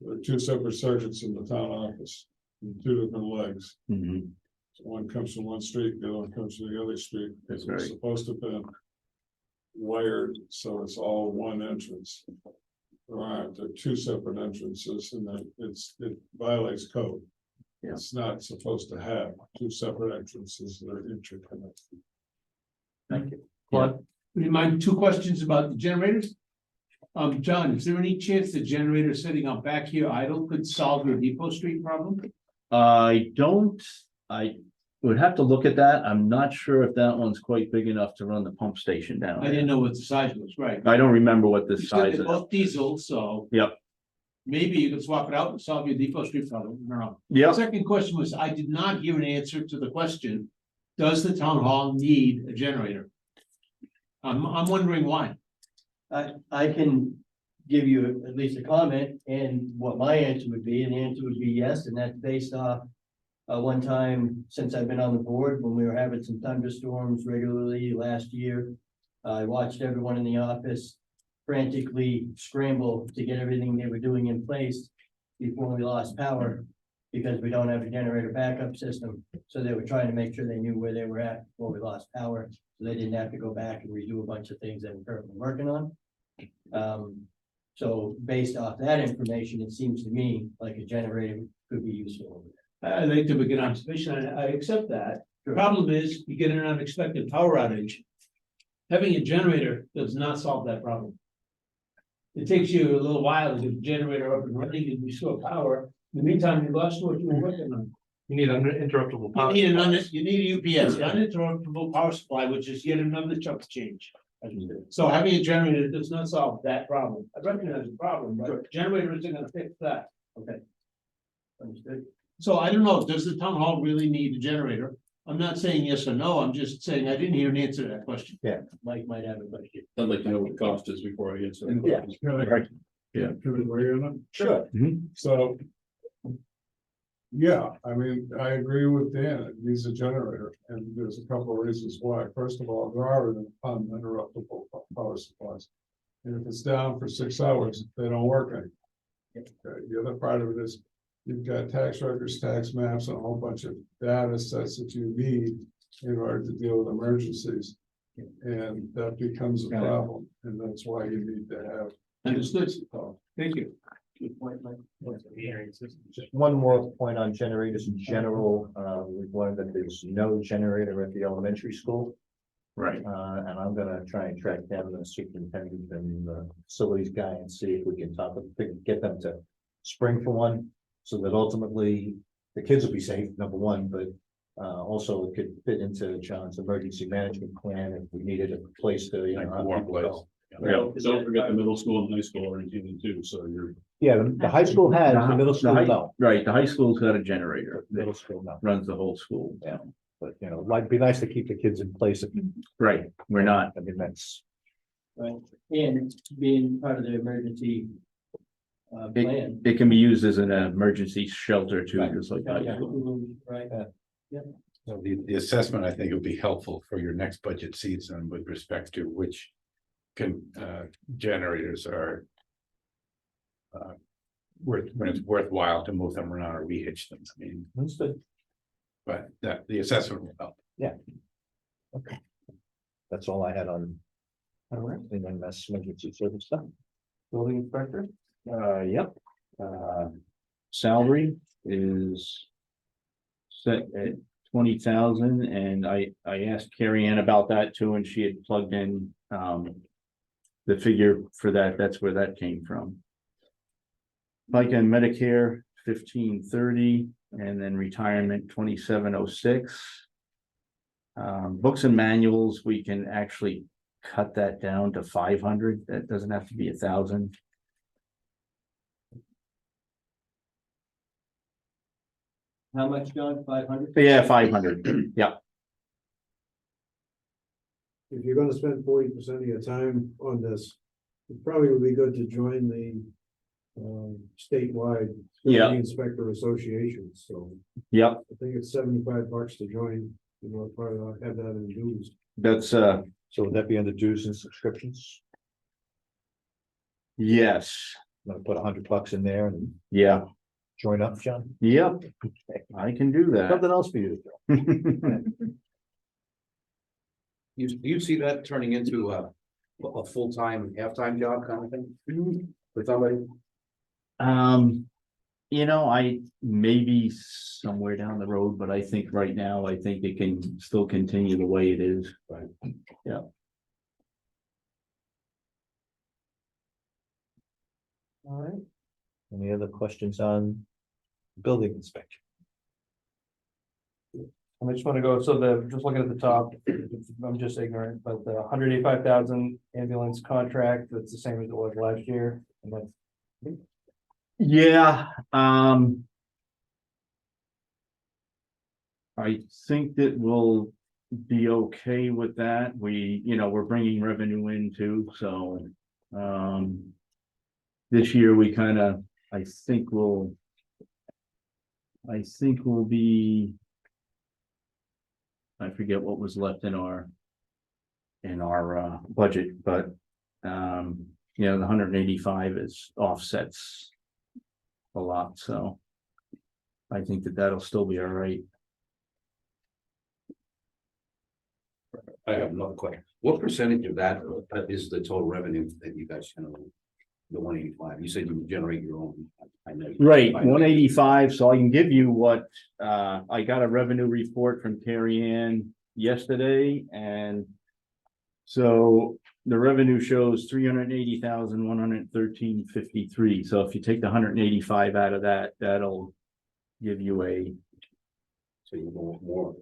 There are two separate circuits in the town office, in two different legs. Mhm. One comes from one street, the other one comes from the other street. That's It's right. supposed to have been wired, so it's all one entrance. There aren't, there are two separate entrances, and then it violates code. Yeah. It's not supposed to have two separate entrances that are interconnected. Thank you. Would you mind two questions about the generators? John, is there any chance the generator sitting out back here idle could solve your Depot Street problem? I would have to look at that. I'm not sure if that one's quite big enough to run the pump station down. I didn't know what the size was, right? I don't remember what the You said size they're is. both diesel, so. Yep. Maybe you could swap it out and solve your Depot Street problem. No. Yep. Second question was, I did not hear an answer to the question, does the town hall need a generator? I'm wondering why. I can give you at least a comment and what my answer would be, and the answer would be yes, and that's based off. One time since I've been on the board, when we were having some thunderstorms regularly last year. I watched everyone in the office frantically scramble to get everything they were doing in place before we lost power. Because we don't have a generator backup system, so they were trying to make sure they knew where they were at before we lost power. So they didn't have to go back and redo a bunch of things that we're currently working on. So based off that information, it seems to me like a generator could be useful. I'd like to begin observation, I accept that. The problem is, you get an unexpected power outage. Having a generator does not solve that problem. It takes you a little while to get the generator up and running and restore power. In the meantime, you lost what you were working on. You need uninterruptible You power. need supplies. you need a UPS, uninterruptible power supply, which is yet another chunk change. So having a generator does not solve that problem. I recognize the problem, but a generator isn't gonna fix that. Okay. Understood. So I don't know, does the town hall really need a generator? I'm not saying yes or no, I'm just saying I didn't hear an answer to that question. Mike might have a question. I'd like to know what the cost is before I answer. that Yeah. question. Can Yeah. we weigh in on it? Sure. So. Yeah, I mean, I agree with Dan, it needs a generator, and there's a couple of reasons why. First of all, there are uninterruptible power supplies. And if it's down for 6 hours, they don't work anymore. Okay, the other part of it is, you've got tax records, tax maps, and a whole bunch of data sets that you need in order to deal with emergencies. And that becomes a problem, and that's why you need to have. Understood. Thank you. Good point, Mike. Just one more point on generators in general, we've learned that there's no generator at the elementary school. Right. And I'm gonna try and track down the superintendent and the facilities guy and see if we can get them to spring for one. So that ultimately the kids will be safe, number one, but also it could fit into John's emergency management plan if we needed a place to, Like a have warm people place. go. Yeah, don't forget the middle school and high school are in Union too, so you're. Yeah, the high school has, the middle school, high- no. Right, the high school's got a generator that Middle school, no. runs the whole school. Yeah. But, like, be nice to keep the kids in place. Right, we're not. I mean, that's. Right, and being part of the emergency. Plan. It can be used as an emergency shelter too, Right. just like Yeah, that. right. So the assessment, I think, would be helpful for your next budget season with respect to which generators are when it's worthwhile to move them around or rehitch them. I mean, Understood. but that the assessment will help. Okay. That's all I had on. All right, and then that's emergency service stuff. Building inspector? Yep. Salary is set at 20,000, and I asked Carrie Ann about that too, and she had plugged in the figure for that. That's where that came from. FICA and Medicare 1530, and then retirement 2706. Books and manuals, we can actually cut that down to 500. That doesn't have to be 1,000. How much, John? 500? Yeah, 500. Yeah, If you're gonna spend 40% of your time on this, it probably would be good to join the statewide Yeah. building inspector association, so yep. I think it's $75 to join, you know, probably not have that in dues. That's So would that be under dues and subscriptions? yes. I'm gonna put $100 in there and Yeah. join up, John. Yep. I can do that. Something else for you to do. You see that turning into a full-time, half-time job kind of thing? For somebody? I maybe somewhere down the road, but I think right now, I think it can still continue the way it is. Right. Yeah. All right. Any other questions on building inspection? I just want to go, so just looking at the top, I'm just ignorant, but the 185,000 ambulance contract, that's the same as it was last year. And that's Yeah, I think that we'll be okay with that. We're bringing revenue in too, so, this year we I think we'll be, I forget what was left in our budget, but, the 185 is offsets a lot, so I think that'll still be all right. I have another question. What percentage of that is the total revenue that you guys generate? The 185, you said you generate your own. I know. Right, 185, so I can give you what, I got a revenue report from Terry Ann yesterday, and so the revenue shows 380,113.53, so if you take the 185 out of that, that'll give you a. So you go more.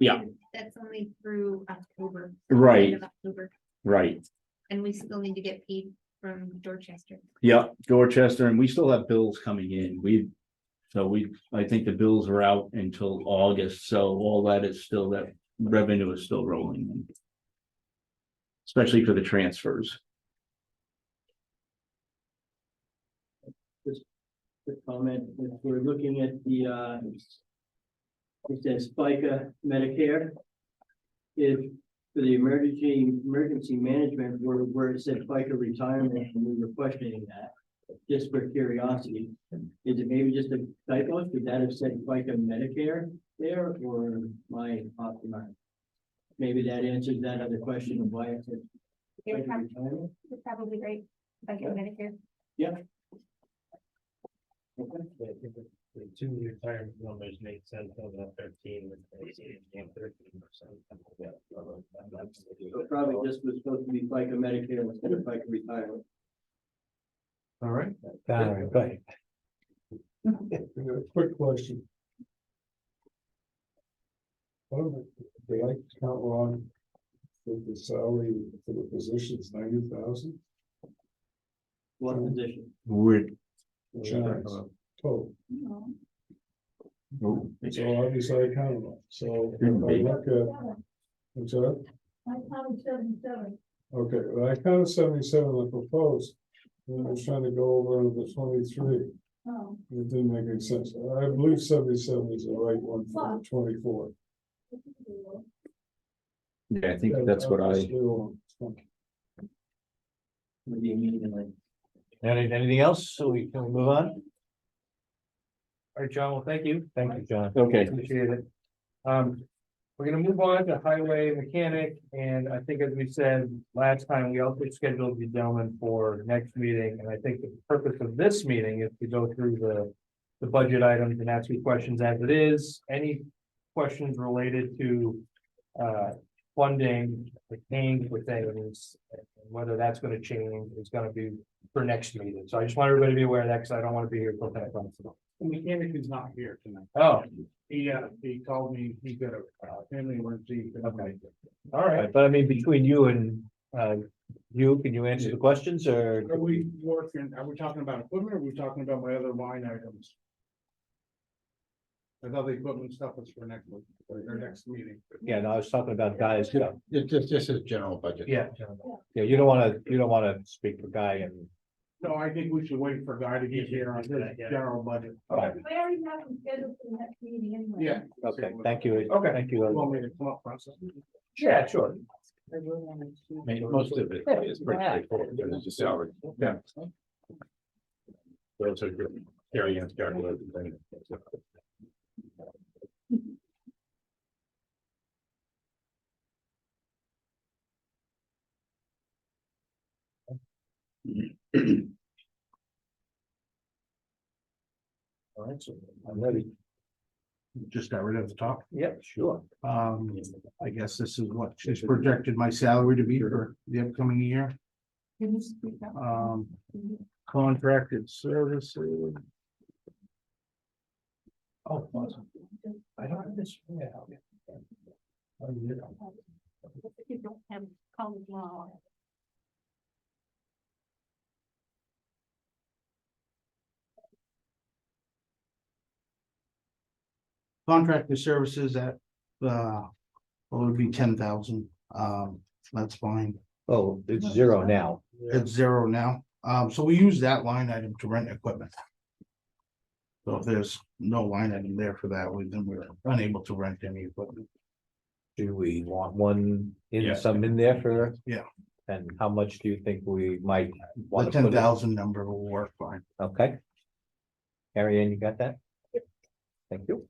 Yeah, That's only through October. Right. End of October, right, and we still need to get paid from Dorchester. yeah, Dorchester, and we still have bills coming in, I think the bills are out until August, so all that is still, that revenue is still rolling in. Especially for the transfers. Just a comment, if we're looking at the, it says FICA Medicare. If for the emergency management, where it said FICA retirement, and we were questioning that, just for curiosity, is it maybe just a typo? Should that have said FICA Medicare there, or my optimized? Maybe that answers that other question of why it said It's FICA retirement. probably great, if I get Medicare. Yeah. The two retirement numbers make sense on the 13 with 13%. So probably just was supposed to be FICA Medicare instead of FICA retirement. All right. All right, go ahead. Quick question. They like to count on the salary for the positions 90,000. What position? Would. Total. No. So obviously I counted on, so if I Didn't be. look at, what's that? I counted 77. Okay, well, I counted 77 the proposed, and I was trying to go over the 23, Oh, it didn't make any sense, I believe 77 is the right one for the 24. Yeah, I think that's what I. What do you mean? Anything else? So we can move on? all right, John, well, thank you. Thank you, John. Okay, Appreciate it. We're gonna move on to highway mechanic, and I think as we said last time, we also scheduled the gentleman for next meeting, and I think the purpose of this meeting is to go through the budget items and ask you questions as it is. Any questions related to funding, paying for things, whether that's gonna change, is gonna be for next meeting. So I just want everybody to be aware of that, because I don't want to be here till 10 o'clock. The mechanic is not here tonight. Oh, He called me, he got a family emergency. Okay. all right. But I mean, between you and, can you answer the questions or? Are we working, are we talking about equipment or are we talking about my other line items? I thought the equipment stuff was for next week, or next meeting. Yeah, no, I was talking about Guy's stuff. It's just a general budget. Yeah. Yeah, you don't wanna speak for Guy and. No, I think we should wait for Guy to get here on this general budget. Okay. I already have them scheduled for the next meeting anyway. Yeah. Okay, thank you. Okay. Thank You you. want me to come up process? Yeah, sure. I mean, most of it is pretty straightforward, but it's just salary. Yeah. Those are good. Carry and start with. All right, so I'm ready. Just got rid of the top. Yeah, sure. I guess this is what is projected my salary to be for the upcoming year. Contracted services. Oh, awesome. I don't have this. Yeah. Oh, yeah. You don't have college law. Contracted services at, well, it would be 10,000, that's fine. Oh, it's zero now. It's zero now, so we use that line item to rent equipment. So if there's no line item there for that, then we're unable to rent any equipment. Do we want one Yeah. some in there for? Yeah. And how much do you think we might? The want to put in? 10,000 number will work fine. Okay. Mary Ann, you got that? Thank you.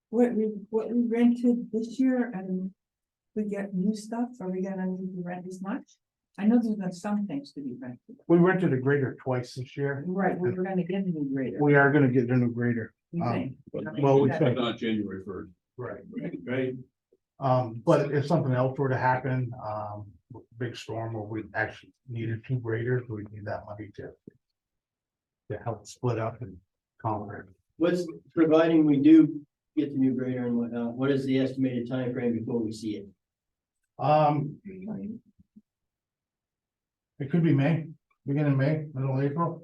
What we rented this year and we get new stuff, are we gonna need to rent as much? I know there's been some things to be rented. We rented a grader twice this year. Right, we were gonna get a new grader. We are gonna get a new grader. You think? Well, we That- think, Not January first. right. Right? But if something else were to happen, big storm where we actually needed two graders, we'd need that money to help split up and conquer. What's, providing we do get the new grader and whatnot, what is the estimated time frame before we see it? It could be May, beginning of May, middle of April,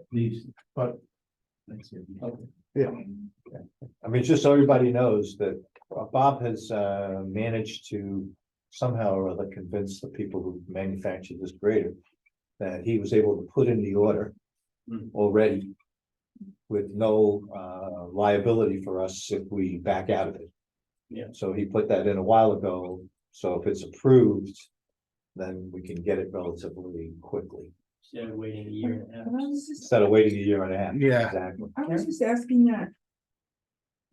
but yeah. I mean, just so everybody knows that Bob has managed to somehow or other convince the people who manufactured this grader that he was able to put in the order already with no liability for us if we back out of it. Yeah. So he put that in a while ago, so if it's approved, then we can get it relatively quickly, Instead of waiting a year and a half. instead of waiting a year and a half. Yeah. Exactly. I was just asking that.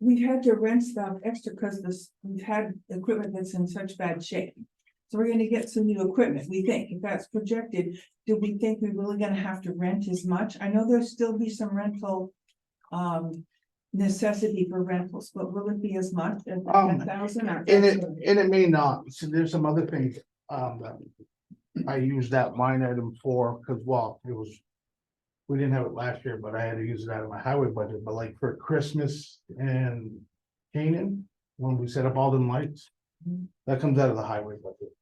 We've had to rent stuff extra because we've had equipment that's in such bad shape. So we're gonna get some new equipment, we think, if that's projected, do we think we're really gonna have to rent as much? I know there'll still be some rental. Necessity for rentals, but will it be as much as 10,000? And it may not, so there's some other things, that I used that line item for, because, well, it was. We didn't have it last year, but I had to use it out of my highway budget, but like for Christmas and Canaan, when we set up all them lights. That comes out of the highway budget.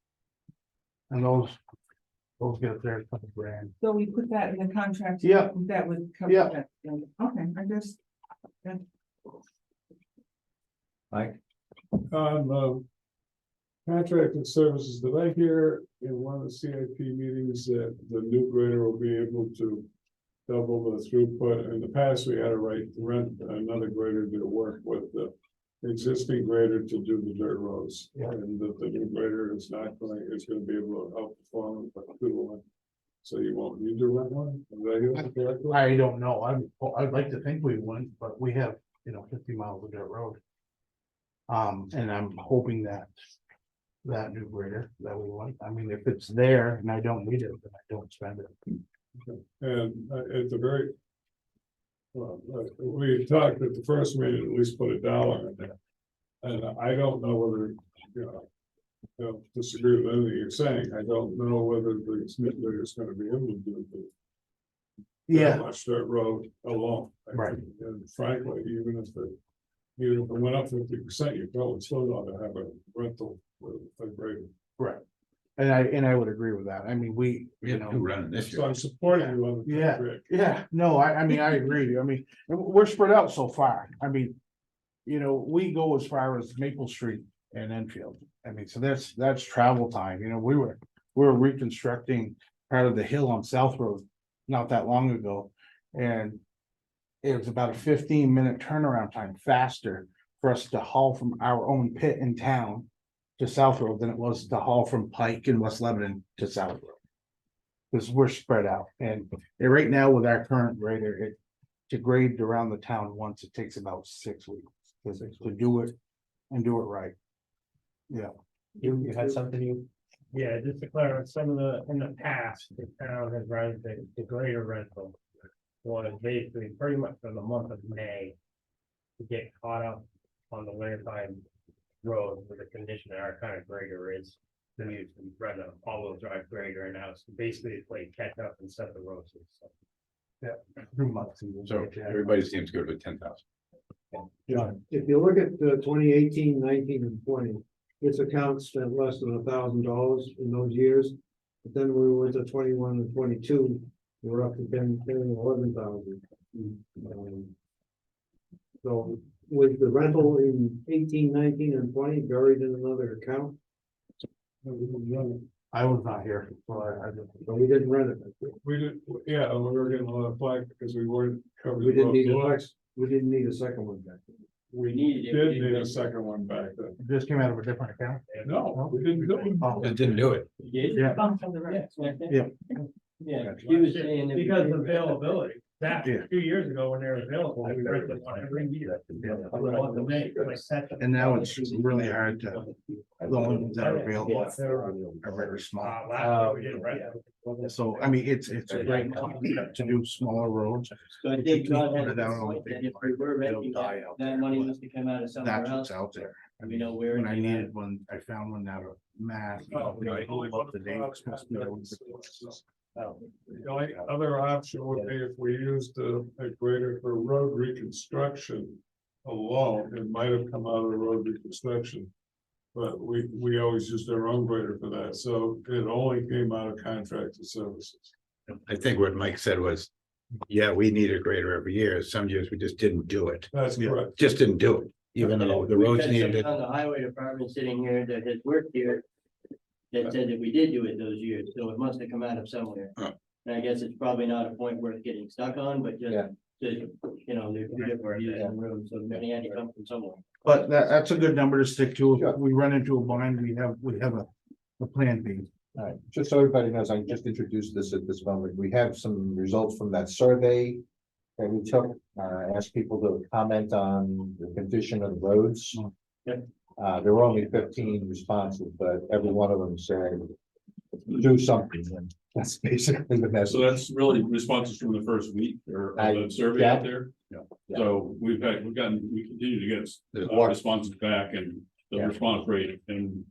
And those get up there a couple grand. So we put that in the contract? Yeah. That would cover Yeah. that, okay, I just. Mike? Contracted services, did I hear in one of the CIP meetings that the new grader will be able to double the throughput? In the past, we had to rent another grader to work with the existing grader to do the dirt roads. Yeah. And that the new grader is gonna be able to outperform the two one. So you won't need to rent one? Did I hear that correctly? I don't know, I'd like to think we wouldn't, but we have, 50 miles of dirt road. And I'm hoping that new grader that we want, I mean, if it's there and I don't need it, then I don't spend it. And at the very. Well, we talked at the first meeting, at least put $1 in there. And I don't know whether, I don't disagree with anything you're saying. I don't know whether the Smith is gonna be able to do Yeah, West Dirt Road alone. Right. And frankly, even if it went up 50%, you probably still ought to have a rental with a grader. right. And I would agree with that. I mean, we, We you have know. two running this So year. I'm supporting you on the. Yeah. Rick. Yeah, no, I mean, I agree. I mean, we're spread out so far. I mean, you know, we go as far as Maple Street and Enfield. I mean, so that's travel time. You know, we were reconstructing part of the hill on South Road not that long ago. And it was about a 15-minute turnaround time faster for us to haul from our own pit in town to South Road than it was to haul from Pike in West Lebanon to South Road. Because we're spread out and right now with our current grader, to grade around the town once, it takes about 6 weeks to do it and do it right. Yeah, You had something you, Yeah, just to clarify, some of in the past, the town has run the greater rental. Was basically pretty much for the month of May. To get caught up on the wintertime road with the condition that our kind of grader is. Then you can run an all-wheel drive grader and now it's basically play catch up and set the roads. and stuff. 3 months. So everybody seems good with 10,000. If you look at 2018, 19, and 20, its account spent less than $1,000 in those years. But then we went to 21 and 22, we're up to 10, 11,000. So was the rental in 18, 19, and 20 buried in another account? I was not here, so So we didn't rent it. We did, yeah, we were getting a lot of flack because we weren't covered. We didn't need both a, lots. we didn't need a second one back then. We needed it. we Did didn't need a get it. second one back then. it just came out of a different account. No, we didn't do it. Oh, It didn't do it. We did? Yeah. Yeah. Yeah. Yeah, he was saying. that we Because did of rent it. availability, that Yeah. 2 years ago when they were available, we rented one every year. And now it's really hard to, the only ones that are available are very small. Last year we didn't rent it. So, I mean, it's a great concept to do smaller roads. So I think John had a Put it out good on point the that if we were they'll renting die that, out that there, money but must have come out of somewhere That's else. what's out there. I We mean, know where. when it I came out. needed one, I found one out of Mass. Oh, Right. Up to date, it's supposed to be over. The only other option would be if we used a grader for road reconstruction alone, it might have come out of the road reconstruction. But we always used our own grader for that, so it only came out of contracted services. I think what Mike said was, yeah, we need a grader every year. Some years we just didn't do it. That's Yeah. correct. Just didn't do it, even though the We've roads got needed it. someone on the highway department sitting here that has worked here. That said that we did do it those years, so it must have come out of somewhere. Huh. And I guess it's probably not a point worth getting stuck on, but just, Yeah. you know, there's two different views on the road, so money had to come from somewhere. But that's a good number to stick to. Sure. If we run into a bind, we have a plan B. all right, just so everybody knows, I just introduced this at this moment. We have some results from that survey. That we took, asked people to comment on the condition of the roads. Yep. There were only 15 responses, but every one of them said, do something, and that's basically the So message. that's really responses from the first week or the survey out there. Yeah. So we continue to get responses back and the Yeah. response rate and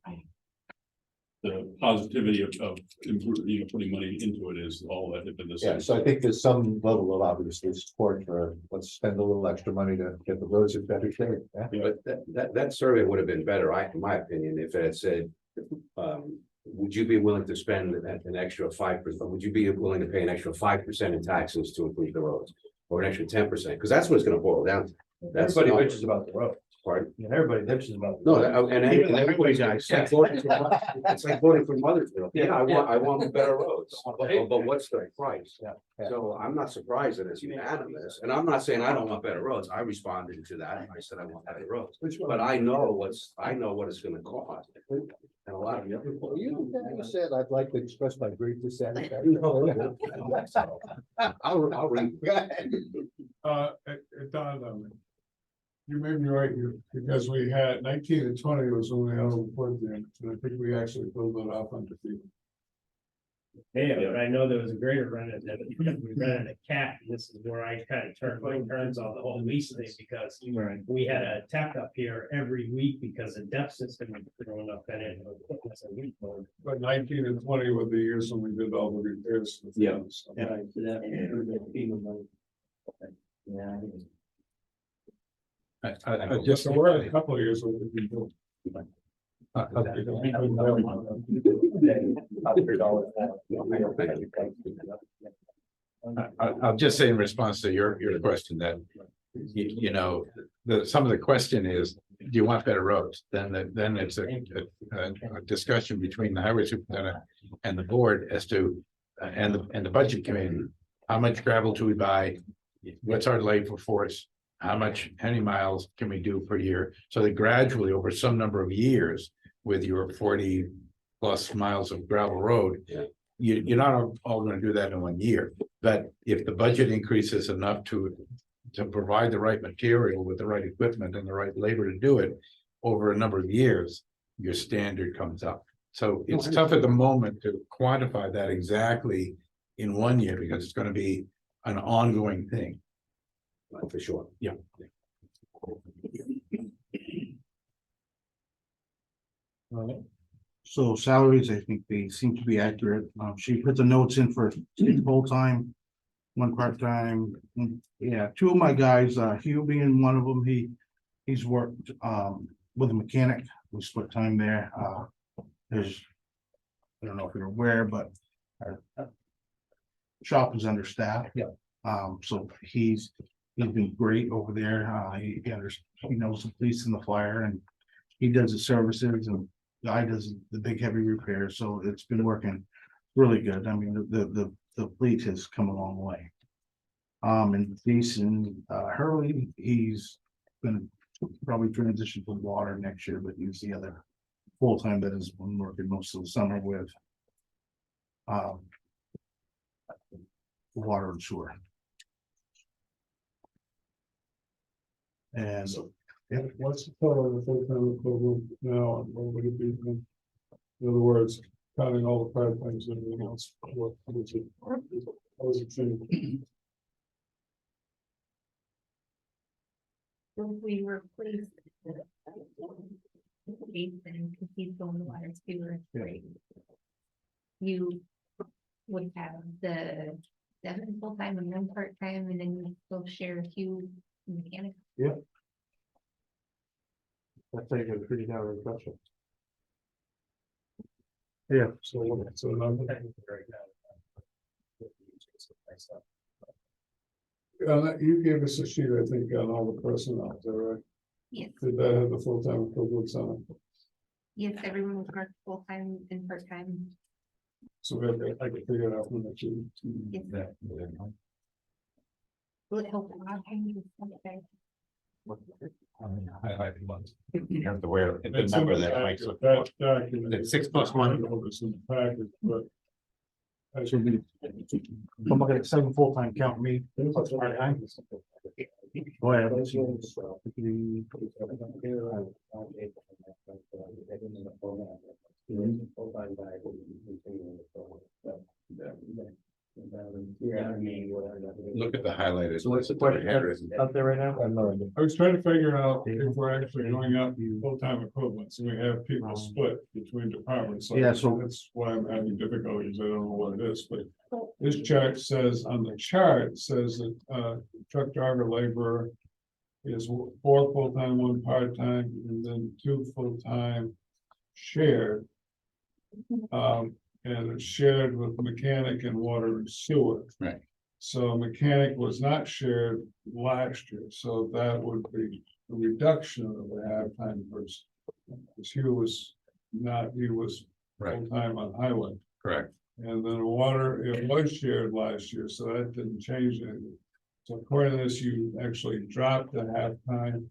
the positivity of improving, you know, putting money into it is all that have been the Yeah, same. so I think there's some level of obviously support for, let's spend a little extra money to get the roads in better shape. Yeah. But that survey would have been better, in my opinion, if it had said, would you be willing to spend an extra 5%? Would you be willing to pay an extra 5% in taxes to improve the roads? Or an extra 10%? Because that's what it's gonna boil down to. That's Everybody bitches about the road. Pardon? And everybody bitches about. No, and Even the highway everybody's guys. it's like voting for Mothersville. Yeah, I want better roads, but what's the price? Yeah. So I'm not surprised that it's unanimous, and I'm not saying I don't want better roads. I responded to that, and I said I want better roads. But I know what it's gonna cost. And a lot of the other. You said I'd like to express my grief to Sally. I'll read. It dawned on me. You may be right, because we had 19 and 20 was when we had a flood there, and I think we actually filled it up under FEMA. Yeah, but I know there was a greater rented that we rented a cat, and this is where I kind of turned my turns on the whole lease thing, because we had a tech up here every week because the depth system was throwing up in it. But 19 and 20 were the years when we did all the repairs. Yeah. So, Yeah, so that. FEMA money. Yeah. I just. So we're at a couple of years. When we can do. I'll just say in response to your question that, you know, some of the question is, do you want better roads? Then it's a discussion between the highway superintendent and the board as to, and the budget committee. How much gravel do we buy? What's our labor force? How many miles can we do per year? So that gradually over some number of years with your 40+ miles of gravel road. Yeah. You're not all gonna do that in 1 year, but if the budget increases enough to provide the right material with the right equipment and the right labor to do it over a number of years, your standard comes up. So it's tough at the moment to quantify that exactly in 1 year because it's gonna be an ongoing thing. For sure. Yeah. So salaries, I think they seem to be accurate. She put the notes in for full-time, one part-time. Yeah, two of my guys, Hugh being one of them, he's worked with a mechanic. We split time there. There's, I don't know if you're aware, but our shop is understaffed. Yeah. So he's been great over there. He knows the police and the fire, and he does the services, and Guy does the big heavy repairs, so it's been working really good. I mean, the fleet has come a long way. And Jason Hurley, he's gonna probably transition to water next year, but he's the other full-time that has been working most of the summer with water and sewer. And So, what's the total of the full-time equivalent now, and what would it be then? In other words, counting all the part times and everything else, what was it? How was it changed? If we replace Jason, because he's going to water sewer, great. You would have the 7 full-time and 1 part-time, and then you still share a few mechanics. that's like a pretty down question. So number. You gave us a sheet, I think, on all the personnel, is that right? Yes, Did that have the full-time equivalents on it? yes, everyone was worked full-time and part-time. So maybe I could figure it out from the sheet. Yes. Will it help a lot? Okay. Highlighted ones. You have to wear the It's in number the that packet, makes it. that document. It's 6 + 1. It's in the package, but. I So should be. I'm looking at 7 full-time, count me. Part-time. Go ahead. Look at the highlighted. So what's the question Handwritten. out there right now? I was trying to figure out if we're actually going up full-time equivalents, and we have people split between departments. Yeah, so- That's why I'm having difficulties, I don't know what it is, but this chart says, on the chart, says that, truck driver laborer is 4 full-time, 1 part-time, and then 2 full-time shared. And it's shared with mechanic and water and sewer. Right. So mechanic was not shared last year, so that would be a reduction of the half-time person. Because he was not, he was Right, full-time on highway. correct. And then water, it was shared last year, so that didn't change anything. So according to this, you actually dropped the half-time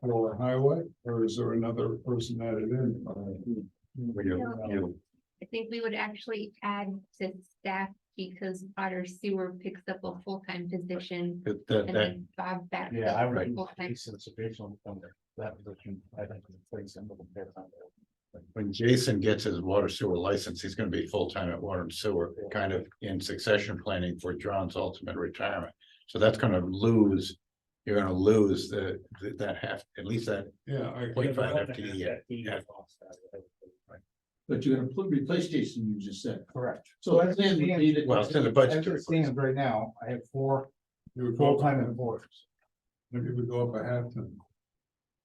for highway, or is there another person added in? I think we would actually add to staff because water sewer picks up a full-time position and then Bob back. Yeah, I would. Full-time. That position, I think. It's pretty simple compared to. when Jason gets his water sewer license, he's gonna be full-time at water and sewer, kind of in succession planning for John's ultimate retirement. So that's gonna lose, you're gonna lose that half, at least that Yeah, I, 0.5 FTE. Yeah. But you're gonna replace Jason, you just said. Correct. So that's the be that. Well, it's in the As budget. it stands right now, I have 4 you would go, full-time employees. maybe we go up a half ton.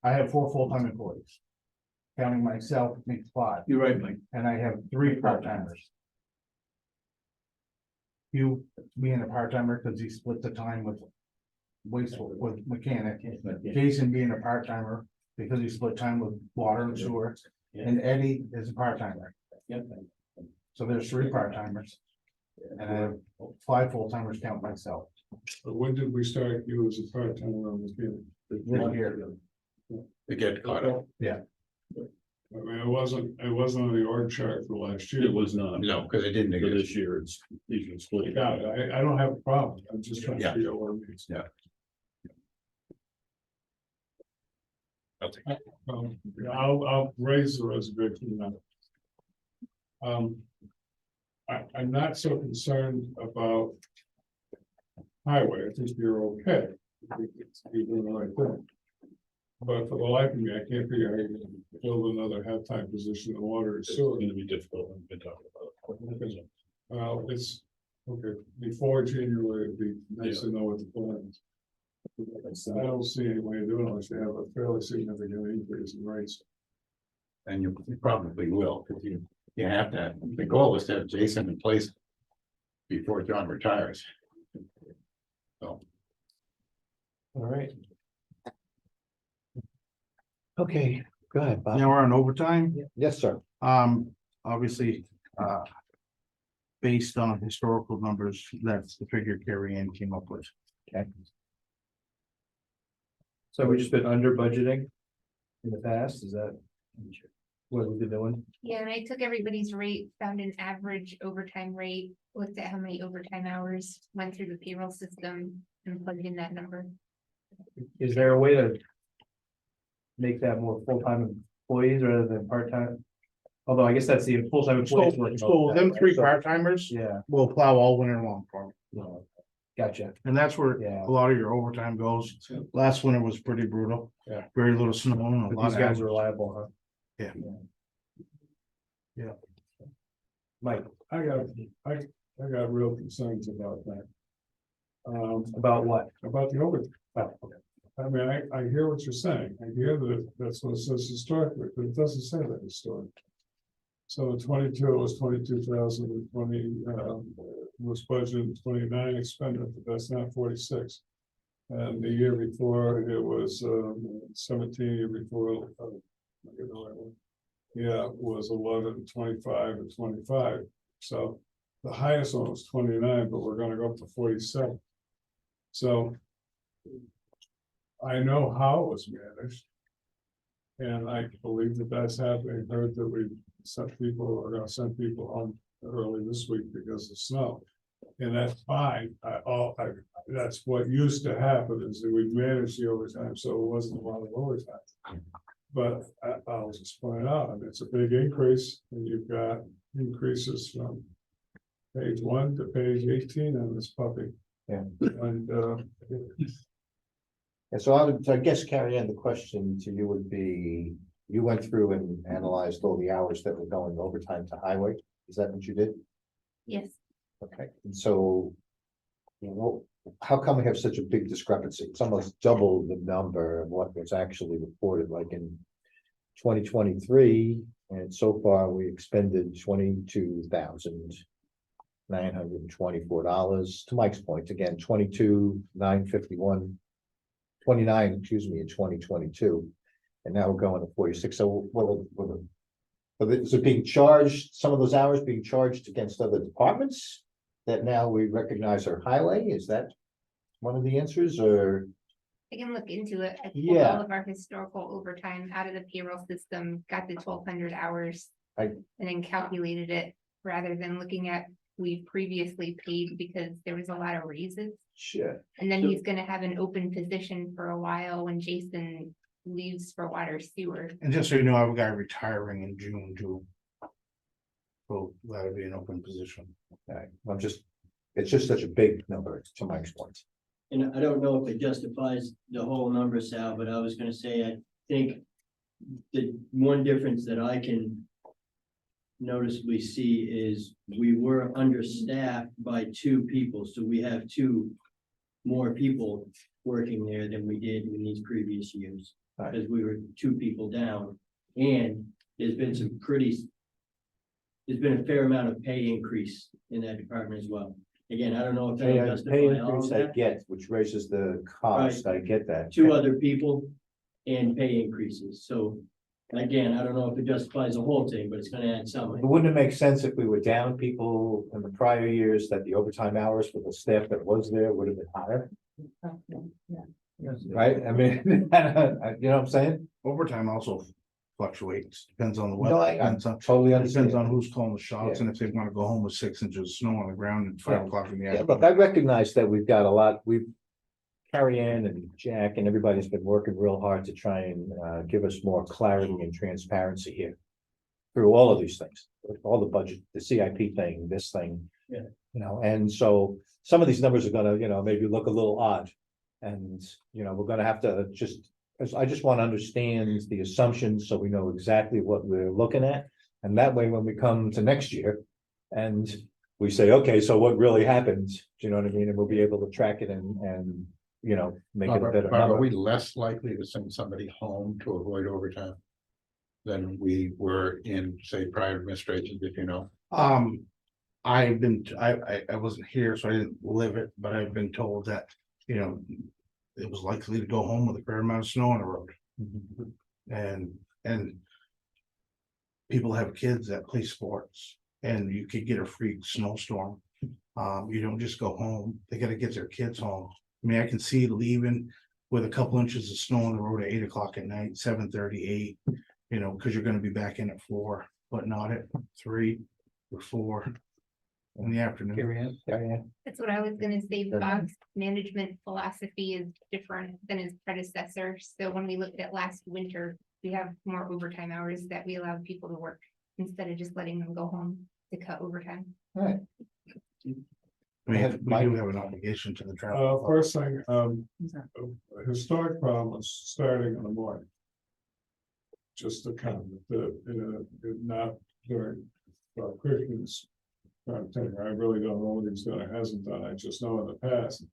I have 4 full-time employees. Counting myself makes 5, You're right, Mike. and I have 3 part-timers. You being a part-timer, because he split the time with with mechanic. Jason being a part-timer, because he split time with water and sewer, and Eddie is a part-timer. Yep. So there's 3 part-timers. And I have 5 full-timers, count myself. But when did we start you as a part-timer on this deal? This year. To get caught up. I mean, it wasn't on the org chart for last year. It was not. No, because it didn't For exist. this year, it's, you can split it. Yeah, I don't have a problem. I'm just trying to Yeah. figure out what it means. Yeah. Yeah, I'll raise the reservation now. I'm not so concerned about highway. I think you're okay. I think you're doing the right thing. But for the life of me, I can't figure out how you're gonna build another half-time position in water and It's sewer. gonna be difficult. We've been talking about it. Well, it's, okay, before January, it'd be nice to know what the plan is. I don't see any way of doing it unless you have a fairly significant increase in rates. And you probably will, because you have to, the goal is to have Jason in place before John retires. So. All right. Okay, go ahead, Bob. Now we're on overtime. Yes, sir. Obviously, based on historical numbers, that's the figure Carrie Ann came up with. Okay. So we just been under budgeting in the past, is that what we've been doing? Yeah, and I took everybody's rate, found an average overtime rate, looked at how many overtime hours, went through the payroll system and plugged in that number. Is there a way to make that more full-time employees rather than part-time? Although I guess that's the full-time employees. working So on that, them right? 3 So- part-timers Yeah, will plow all winter long for me. no, gotcha. And that's where Yeah. a lot of your overtime goes. Last winter was pretty brutal. Yeah. Very little snow and a But lot these of. guys are reliable, huh? Yeah. Yeah. Mike, I got real concerns about that. about what? About the overtime. Oh, okay. I mean, I hear what you're saying. I hear that that's what it says historically, but it doesn't say that historically. So in 22, it was 22,000, and 20, was budgeted 29 expended, but that's not 46. And the year before, it was 17, year before, I get the right one. Yeah, it was 11, 25, and 25. So the highest one was 29, but we're gonna go up to 47. So I know how it was managed. And I believe that that's happening. Heard that we sent people, are gonna send people home early this week because of snow. And that's fine. That's what used to happen is that we managed the overtime, so it wasn't a lot of overtime. But I'll just point out, I mean, it's a big increase and you've got increases from page 1 to page 18 on this puppy. Yeah. And, And so I guess, Carrie Ann, the question to you would be, you went through and analyzed all the hours that were going overtime to highway. Is that what you did? Yes, Okay, and so. How come we have such a big discrepancy? It's almost double the number of what was actually reported, like in 2023, and so far we expended $22,924. To Mike's point, again, 22,951. 29, excuse me, in 2022, and now we're going to 46. So is it being charged, some of those hours being charged against other departments that now we recognize are highway? Is that one of the answers, or? I can look into it. I pulled Yeah. all of our historical overtime out of the payroll system, got the 1,200 hours. I- And then calculated it rather than looking at we previously paid because there was a lot of raises. Sure. And then he's gonna have an open position for a while when Jason leaves for water sewer. And just so you know, I have a guy retiring in June too. So that'll be an open position. Okay, it's just such a big number to my experience. And I don't know if it justifies the whole number, Sal, but I was gonna say, I think the one difference that I can noticeably see is we were understaffed by 2 people, so we have 2 more people working there than we did in these previous years. Right. Because we were 2 people down, and there's been a fair amount of pay increase in that department as well. Again, I don't know if Pay that'll justify all increase of I that. get, which raises the cost, I get that. 2 other people and pay increases, so. Again, I don't know if it justifies the whole thing, but it's gonna add But something. wouldn't it make sense if we were down people in the prior years that the overtime hours for the staff that was there would have been higher? Right, I mean, you know what I'm saying? Overtime also fluctuates, depends on the No, weather, I depends on, totally depends understand. on who's calling the shots, and if they wanna go home with 6 inches of snow on the ground at 5 o'clock in the Yeah, look, afternoon. I recognize that we've got a lot, Carrie Ann and Jack and everybody's been working real hard to try and give us more clarity and transparency here. Through all of these things, all the budget, the CIP thing, this thing. Yeah. You know, and so some of these numbers are gonna, maybe look a little odd. And, we're gonna have to I just want to understand the assumptions so we know exactly what we're looking at. And that way, when we come to next year and we say, okay, so what really happened, do you know what I mean? And we'll be able to track it and make it a better Are number. we less likely to send somebody home to avoid overtime? Than we were in, say, prior administrations, if you know? I've been, I wasn't here, so I didn't live it, but I've been told that, it was likely to go home with a fair amount of snow on the road. And people have kids that play sports, and you could get a freak snowstorm. You don't just go home, they gotta get their kids home. I mean, I can see leaving with a couple inches of snow on the road at 8 o'clock at night, 7:38. Cause you're gonna be back in at 4, but not at 3 or 4 in the afternoon. Carrie Ann? That's what I was gonna say. Sure. Bob's management philosophy is different than his predecessor. So when we looked at last winter, we have more overtime hours that we allowed people to work instead of just letting them go home to cut overtime. Alright. I mean, we Mike? do have an obligation to the travel. First thing, a historic problem is starting in the morning. Just to kind of, not during, Christmas. I'm telling you, I really don't know what he's done or hasn't done, I just know in the past.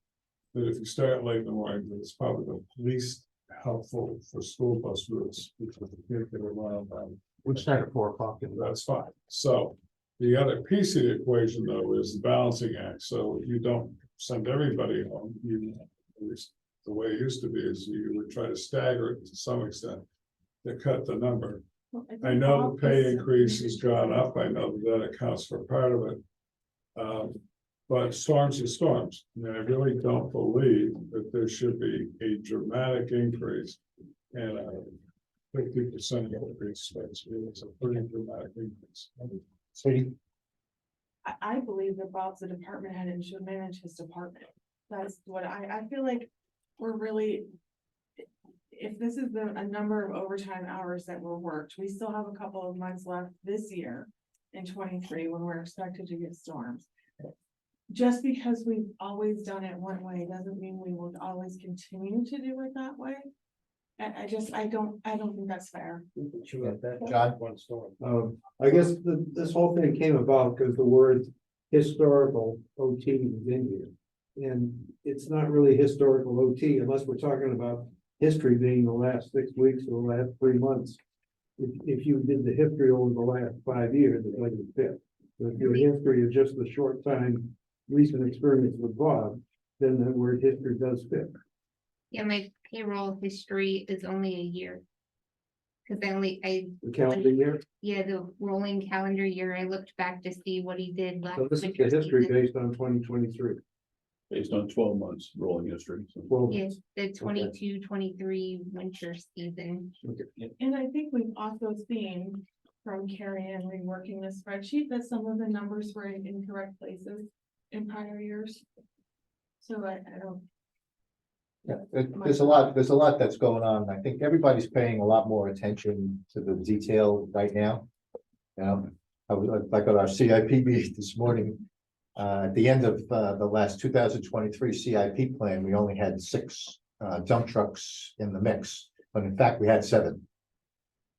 That if you start late in the morning, that it's probably the least helpful for school bus routes, because the kids get around them. We start at 4 o'clock. That's fine, so. The other piece of the equation, though, is the balancing act, so you don't send everybody home, at least the way it used to be, is you would try to stagger it to some extent. To cut the number, I know the pay increase has gone up, I know that accounts for part of it. But storms are storms, and I really don't believe that there should be a dramatic increase. And 50% increase, it's a pretty dramatic increase. Sadie? I believe that Bob's the department head and should manage his department. That's what I feel like we're really. If this is a number of overtime hours that were worked, we still have a couple of months left this year. In 23, when we're expected to get storms. Just because we've always done it one way, doesn't mean we will always continue to do it that way. I don't think that's fair. John? I guess this whole thing came about because the word historical OT is in here. And it's not really historical OT unless we're talking about history being the last 6 weeks or the last 3 months. If you did the history over the last 5 years, it might fit. But if your history is just the short time, recent experience with Bob, then the word history does fit. Yeah, my payroll history is only a year. Cause I The calendar year, yeah, the rolling calendar year, I looked back to see what he did last. so this is winter the history season. based on 2023. Based on 12 months rolling history. So. Well, Yes, the 22-23 winter season. And I think we've also seen from Carrie Ann reworking the spreadsheet that some of the numbers were in incorrect places in prior years. So I don't. Yeah, there's a lot that's going on. I think everybody's paying a lot more attention to the detail right now. I was like at our CIP meeting this morning. At the end of the last 2023 CIP plan, we only had 6 dump trucks in the mix, but in fact, we had 7.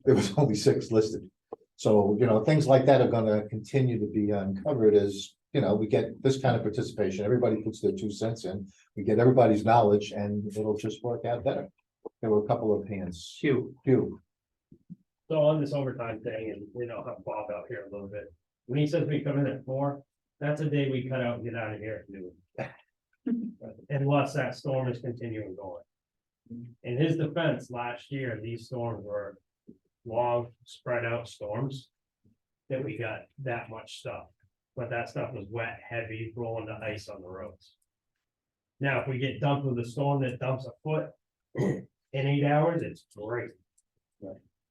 There was only 6 listed. So, things like that are gonna continue to be uncovered as, we get this kind of participation. Everybody puts their 2 cents in. We get everybody's knowledge and it'll just work out better. There were a couple of hands. Hugh. So on this overtime thing, and help Bob out here a little bit, when he says we come in at 4, that's a day we cut out and get out of here at noon. Unless that storm is continuing going. In his defense, last year, these storms were long, spread out storms. That we got that much stuff, but that stuff was wet, heavy, rolling the ice on the roads. Now, if we get dumped with a storm that dumps a foot in 8 hours, it's great.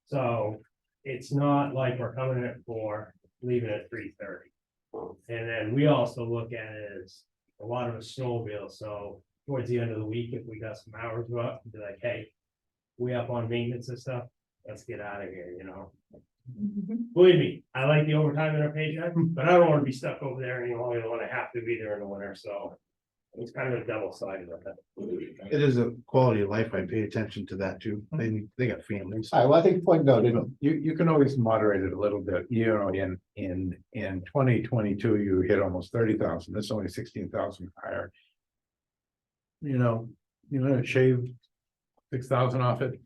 So it's not like we're coming in at 4, leaving at 3:30. And then we also look at it as a lot of a snowmobile, so towards the end of the week, if we got some hours left, be like, hey, we up on maintenance and stuff, let's get out of here, Believe me, I like the overtime in our paycheck, but I don't wanna be stuck over there any longer than when I have to be there in the winter, so. It's kind of a double sided of it. It is a quality of life. I pay attention to that too. They got families. All right, well, I think point noted. You can always moderate it a little bit, in 2022, you hit almost 30,000, that's only 16,000 higher. Shave 6,000 off it,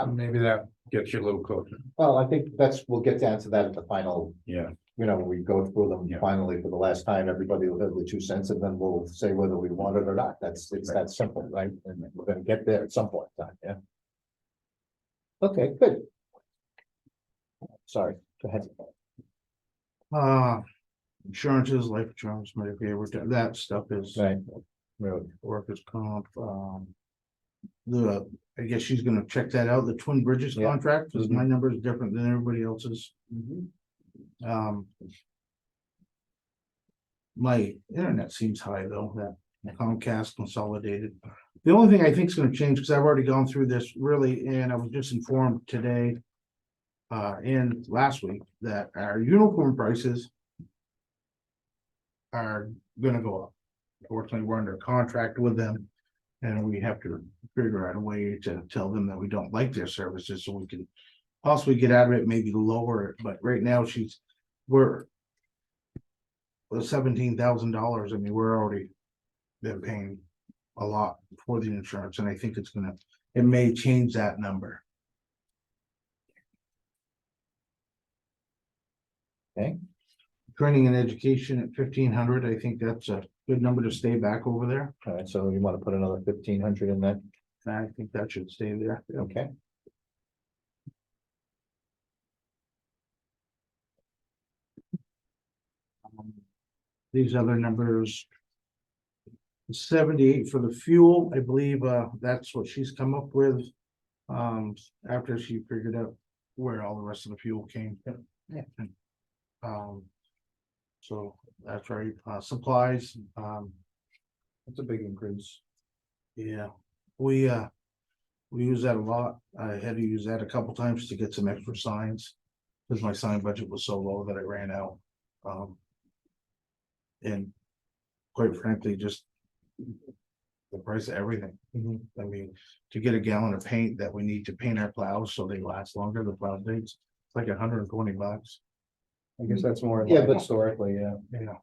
maybe that gets you a little closer. Well, I think we'll get down to that at the final. Yeah. When we go through them Yeah. finally for the last time, everybody will have the 2 cents and then we'll say whether we want it or not. It's that simple, right? And we're gonna get there at some point in time, yeah. Okay, good. Sorry, go ahead. Insurances, life insurance, Medicare, that stuff is Right. Really. workers' comp, I guess she's gonna check that out, the Twin Bridges Yeah. contract, because my number is different than everybody else's. My internet seems high though, that Comcast consolidated. The only thing I think is gonna change, because I've already gone through this really, and I was just informed today. And last week, that our uniform prices. Are gonna go up. Fortunately, we're under contract with them. And we have to figure out a way to tell them that we don't like their services, so we can possibly get out of it, maybe lower it, but right now we're. With $17,000, I mean, we're already been paying a lot for the insurance, and I think it may change that number. Okay. Training and education at 1,500, I think that's a good number to stay back over there. All right, so you want to put another 1,500 in that? I think that should stay there. Okay. These other numbers. 78 for the fuel, I believe, that's what she's come up with. After she figured out where all the rest of the fuel came. Yeah. So that's right, supplies, That's a big increase. yeah, we use that a lot. I had to use that a couple times to get some extra signs. Cause my sign budget was so low that I ran out. And quite frankly, just the price of everything. I mean, to get a gallon of paint that we need to paint our plows so they last longer, the plow dates, it's like $120. I guess that's more. Yeah, but historically, yeah. Yeah.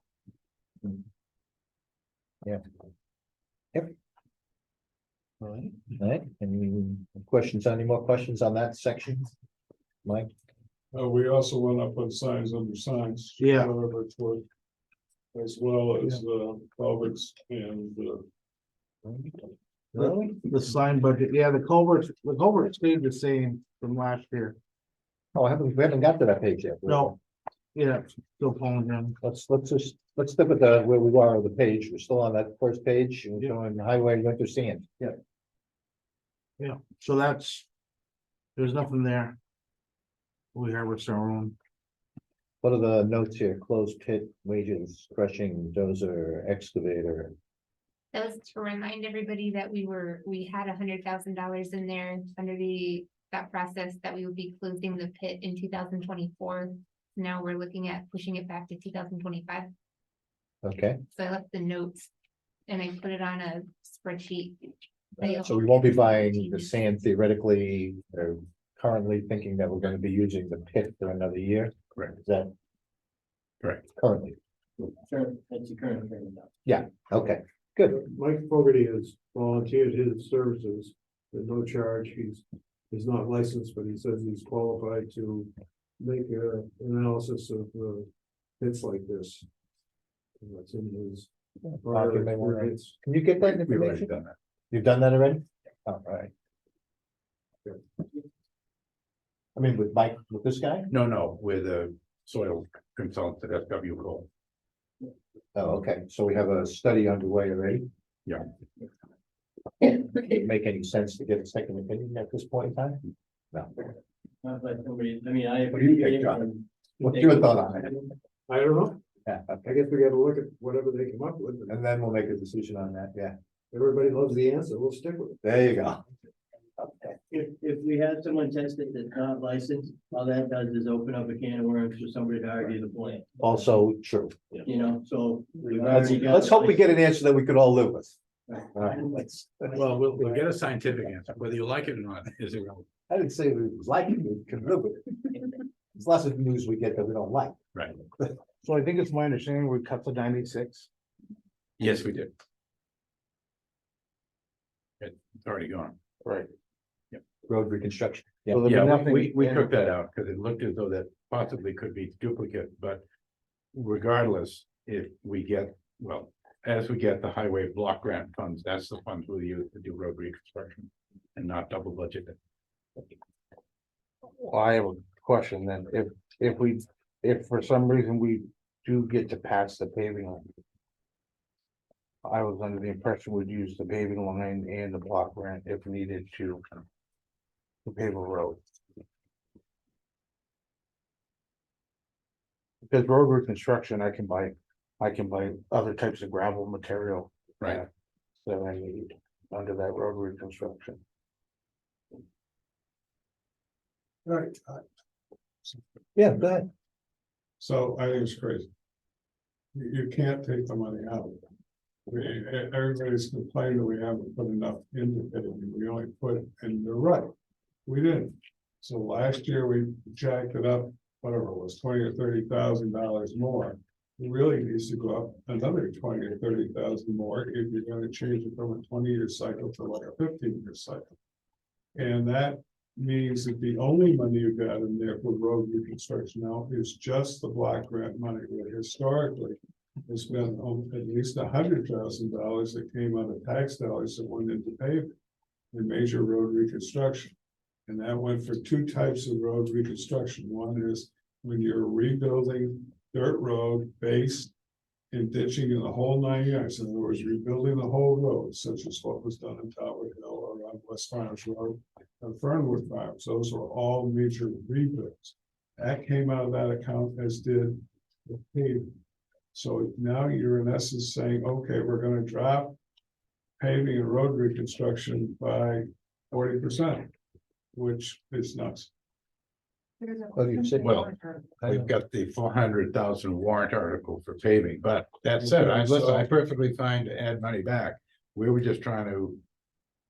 Yeah. Yep. All right, any questions, any more questions on that section? Mike? We also went up on signs under signs. Yeah. However, it's worth. As well as culverts and Really? The sign budget, yeah, the culverts stayed the same from last year. Oh, we haven't got to that page yet. No. Yeah, still pulling in. Let's stick with where we are on the page. We're still on that first page. We're showing highway winter sand. Yeah, so there's nothing there. We harvest our own. What are the notes here? Closed pit wages, crushing, dozer, excavator. That was to remind everybody that we had $100,000 in there under that process that we would be closing the pit in 2024. Now we're looking at pushing it back to 2025. Okay, So I left the notes and I put it on a spreadsheet. so we won't be buying the sand theoretically, or currently thinking that we're gonna be using the pit for another year? Correct. Is that Correct. currently? Sure, that's the current trend. Okay, good. Mike Fogarty has volunteered his services at no charge. He's not licensed, but he says he's qualified to make an analysis of hits like this. And that's in his. Mark, you may wanna- experience. Can you get that We've already information? done that. You've done that already? All right. I mean, with Mike, with this guy? No, with a soil consultant at SW Cole. Oh, okay, so we have a study underway already? Yeah. Does it make any sense to get a second opinion at this point in time? No. Not like somebody, I mean, I. What do you think, John? What's your thought on it? I don't know. Yeah, I okay, guess we gotta look at whatever they come up with. and then we'll make a decision on that, yeah. Everybody loves the answer. We'll stick with it. There you go. Okay. If we had someone test it that's not licensed, all that does is open up a can of worms for somebody to argue the point, Also true. you know, so. we've Let's, already got- let's hope we get an answer that we could all live with. Right. All right, let's- Well, we'll get a scientific answer, whether you like it or not, is irrelevant. I didn't say we like it, we can live with it. There's lots of news we get that we don't like. Right. So I think it's my understanding we cut to 96. Yes, we did. It's already gone. Right. Road reconstruction. Yeah, So there'll be Yeah, nothing we in- took that out because it looked as though that possibly could be duplicate, but regardless, if we get, well, as we get the highway block grant funds, that's the funds we'll use to do road reconstruction and not double budget it. Well, I have a question then. If for some reason we do get to pass the paving line. I was under the impression we'd use the paving line and the block grant if needed to pave a road. Because road reconstruction, I can buy other types of gravel material. Right. That I need under that road reconstruction. Right, yeah, go ahead. so I think it's crazy. You can't take the money out. Everybody's complaining that we haven't put enough into it, we only put, and they're right, we didn't. So last year we jacked it up, whatever it was, $20,000 or $30,000 more. It really needs to go up another 20 or 30,000 more if you're gonna change it from a 20-year cycle to like a 15-year cycle. And that means that the only money you got in there for road reconstruction now is just the block grant money, where historically it's been at least $100,000 that came out of tax dollars that went into paving and major road reconstruction. And that went for two types of road reconstruction. One is when you're rebuilding dirt road based in ditching in the whole 9 yards. In other words, rebuilding the whole road, such as what was done in Tower Hill or on West Farms Road and Fernwood Farms. Those were all major rebuilds. That came out of that account, as did the paving. So now you're in essence saying, okay, we're gonna drop paving and road reconstruction by 40%, which is nuts. What do you say? Well, we've got the 400,000 warrant article for paving, but that said, I'm perfectly fine to add money back. We were just trying to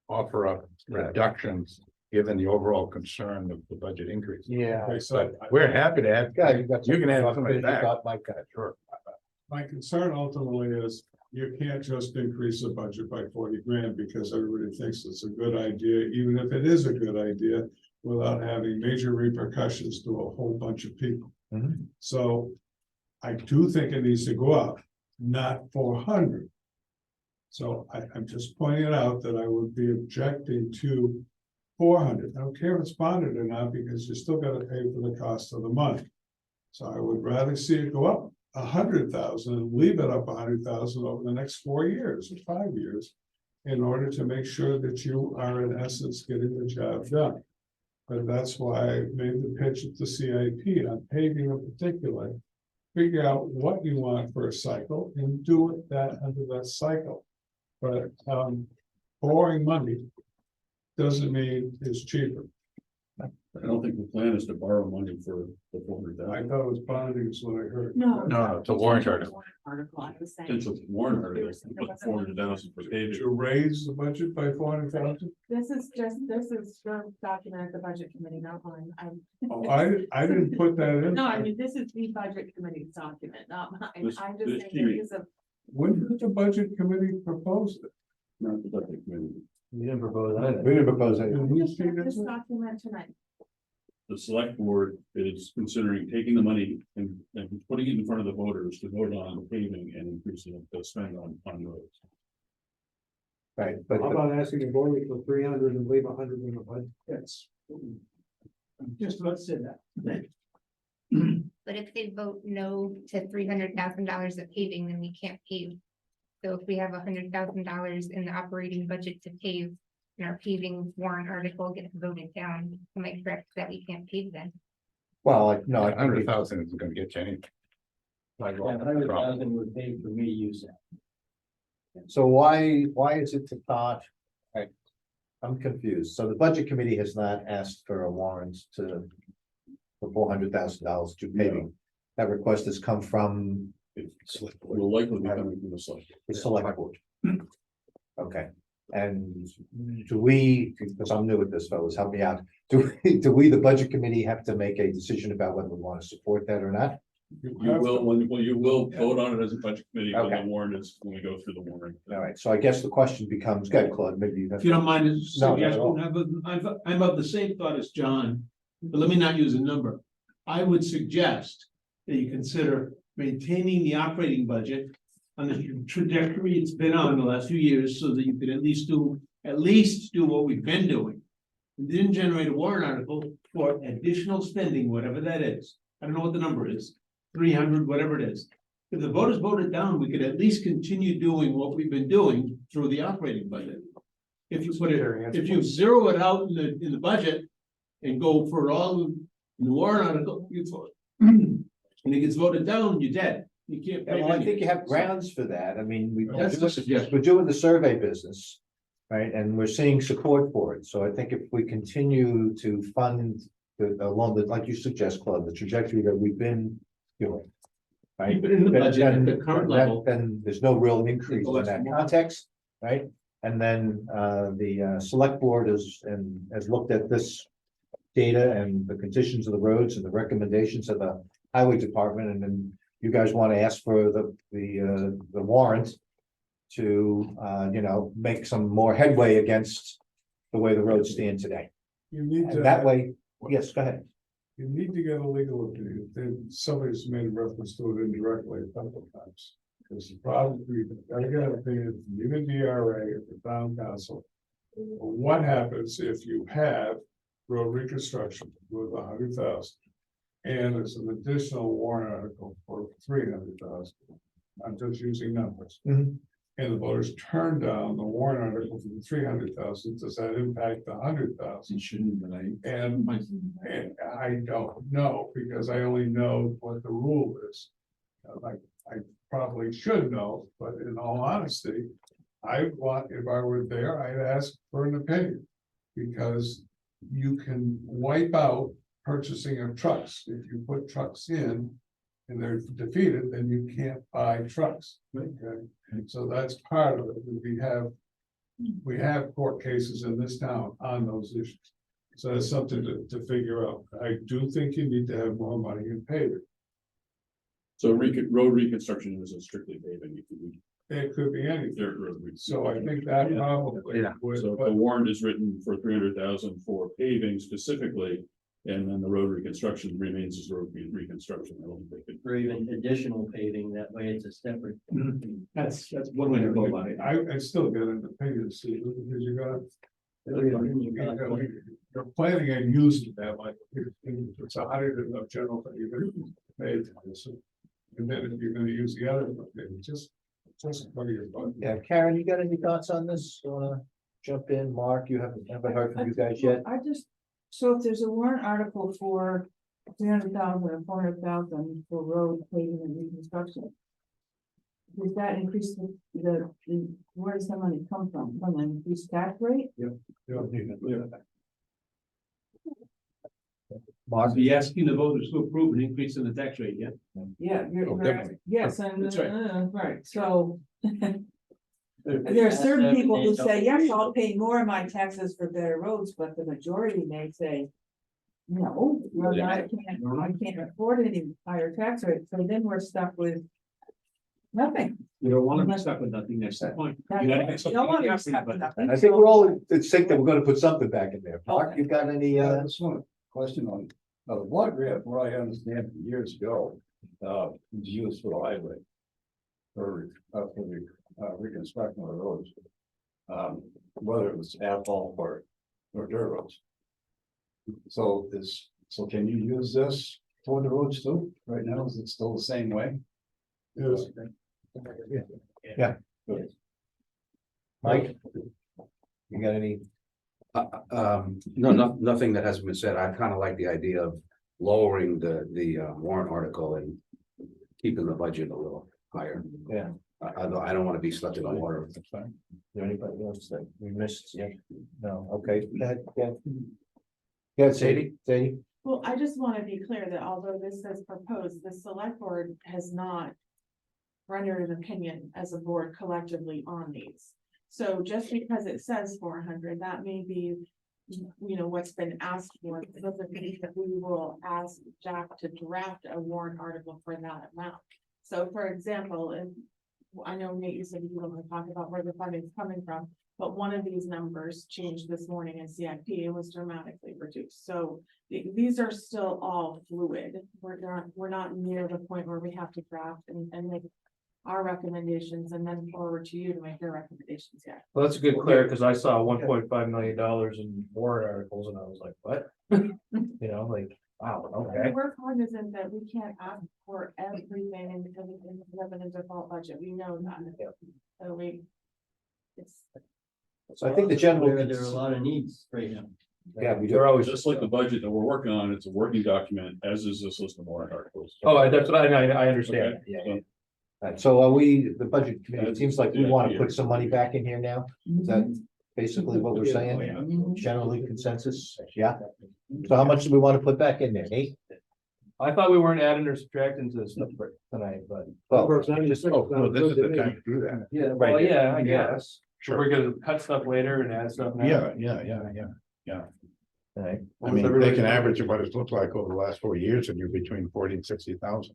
offer up reductions, given the overall concern of the budget increase. Yeah. Okay, so But we're happy to add, Yeah, you can add somebody back. Mike, sure. my concern ultimately is you can't just increase the budget by 40 grand because everybody thinks it's a good idea, even if it is a good idea, without having major repercussions to a whole bunch of people. Mhm. So I do think it needs to go up, not 400. So I'm just pointing out that I would be objecting to 400. I don't care if it's bonded or not, because you still gotta pay for the cost of the money. So I would rather see it go up 100,000 and leave it up 100,000 over the next 4 years or 5 years. In order to make sure that you are in essence getting the job done. But that's why I made the pitch at the CIP on paving in particular. Figure out what you want for a cycle and do it that under that cycle. but, borrowing money doesn't mean it's cheaper. I don't think the plan is to borrow money for the 400,000. I thought it was bonding is what I heard. No, it's a warrant article. Article, I was saying. It's a warrant article, put 400,000 for paving. To raise the budget by 400,000? This is your document at the budget committee, not mine. Oh, I didn't put that in. No, I mean, this is the budget committee's document, not mine. This- I'm this just saying there sheet. is a, When did the budget committee propose it? Not the budget committee. We didn't propose anything. We didn't propose And anything. who just came got this into it? document tonight. The select board is considering taking the money and putting it in front of the voters to vote on paving and increasing the spend on roads. Right, but How about asking the board for 300 and leave 100 in the budget? Yes. Just let's say that. But if they vote no to $300,000 of paving, then we can't pave. So if we have $100,000 in the operating budget to pave, and our paving warrant article gets voted down, am I correct that we can't pave then? well, like, no, I think 100,000 isn't gonna get you anything. Yeah, 100,000 would pay for me to use that. so why is it to thought? Right, I'm confused. So the budget committee has not asked for a warrant to. For $400,000 to paving. That request has come from It will likely be coming from the select. the select board. Okay, and do we, because I'm new at this, fellas, help me out. Do we, the budget committee, have to make a decision about whether we want to support that or not? You will vote on it as a budget committee when Okay. the warrant is, when we go through the warrant. All right, so I guess the question becomes, good, Claude, maybe you have. If you don't mind, a No, not at all. suggestion, I'm of the same thought as John, but let me not use a number. I would suggest that you consider maintaining the operating budget on the trajectory it's been on the last few years, so that you could at least do what we've been doing. And then generate a warrant article for additional spending, whatever that is. I don't know what the number is, 300, whatever it is. If the voters vote it down, we could at least continue doing what we've been doing through the operating budget. If you put it, if you zero it out in the budget and go for all in the warrant article, you vote. And it gets voted down, you're dead. You can't. Yeah, well, I think you have grounds for that. I mean, That's the suggestion. we're doing the survey business. Right, and we're seeing support for it. So I think if we continue to fund along the, like you suggest, Claude, the trajectory that we've been doing. Right? Keep it in the budget at the current level. Then there's no real increase in that context, right? And then the select board has looked at this data and the conditions of the roads and the recommendations of the highway department, and then you guys want to ask for the warrant to make some more headway against the way the roads stand today. You need to. And that way, yes, go ahead. You need to get a legal opinion. Somebody's made reference to it indirectly a couple of times. Because the problem, I got an opinion from you, the DRA, the town council. What happens if you have road reconstruction with 100,000? And there's an additional warrant article for 300,000. I'm just using numbers. Mhm. And the voters turn down the warrant article for the 300,000, does that impact the 100,000? It shouldn't, but And I don't know, because I only know what the rule is. I probably should know, but in all honesty, if I were there, I'd ask for an opinion. Because you can wipe out purchasing of trucks. If you put trucks in and they're defeated, then you can't buy trucks. Okay, so that's part of it. We have court cases in this town on those issues. So that's something to figure out. I do think you need to have more money in paving. So road reconstruction isn't strictly paving. It could be anything. Dirt road. So I think that probably would, So if the warrant is written for 300,000 for paving specifically, and then the road reconstruction remains as road reconstruction. I don't think it. Or even additional paving, that way it's a separate. That's one way to go about it. I still get an opinion, Steve, because you're planning on using that, like, it's 100 of general, made this. And then if you're gonna use the other, just what are your thoughts? Yeah, Karen, you got any thoughts on this? You wanna jump in? Mark, you haven't heard from you guys yet? So if there's a warrant article for 300,000 or 400,000 for road paving and reconstruction. does that increase where does the money come from? From the increased tax rate? Are you asking the voters to approve an increase in the tax rate, yeah? Yeah, Oh, definitely. yes, and, That's right. right, so. There are certain people who say, yes, I'll pay more of my taxes for better roads, but the majority may say. No, well, I can't afford any higher tax rate, so then we're stuck with. Nothing. You don't want to be stuck with nothing, that's the point. You gotta get You don't want to be something stuck with nothing. I think we're all in sync that we're gonna put something back in there. Mark, you got any, Just one question on, the water grant, where I understand years ago, was used for the highway. For the reconstruction of the roads. Whether it was asphalt or dirt roads. So can you use this for the roads too? Right now, is it still the same way? Yes. Yeah. Mike? You got any? No, nothing that hasn't been said. I kind of like the idea of lowering the warrant article and keeping the budget a little higher. Yeah. I don't want to be stuck in the water. That's fine. Is there anybody else that we missed? Yeah, no, okay, go ahead, yeah. Yeah, Sadie. Well, I just want to be clear that although this says proposed, the select board has not rendered an opinion as a board collectively on these. So just because it says 400, that may be, what's been asked for. It doesn't mean that we will ask Jack to draft a warrant article for that amount. So for example, if I know Nate, you said you don't want to talk about where the funding is coming from, but one of these numbers changed this morning in CIP and was dramatically reduced. So these are still all fluid. We're not near the point where we have to draft and make our recommendations and then forward to you to make your recommendations yet. Well, that's a good clear, because I saw $1.5 million in warrant articles and I was like, what? Like, wow, okay. We're cognizant that we can't ask for everything because we live in a default budget. We know that. So So I think the general. There are a lot of needs right now. Yeah, we do. They're always Just like the budget that we're working on, it's a working document, as is this list of warrant articles. That's what I understand. Okay, Yeah. so- Right, so are we, the budget committee, it seems like we want to put some money back in here now? Is that basically what we're saying? Generally consensus? Yeah. So how much do we want to put back in there? 8? I thought we weren't adding or subtracting to this number tonight, but. Well, This is the time to do that. Yeah, Right. well, yeah, I guess. Sure. We're gonna cut stuff later and add stuff now. Yeah. all right. I mean, they can average what it's looked like over the last 4 years and you're between 40 and 60,000.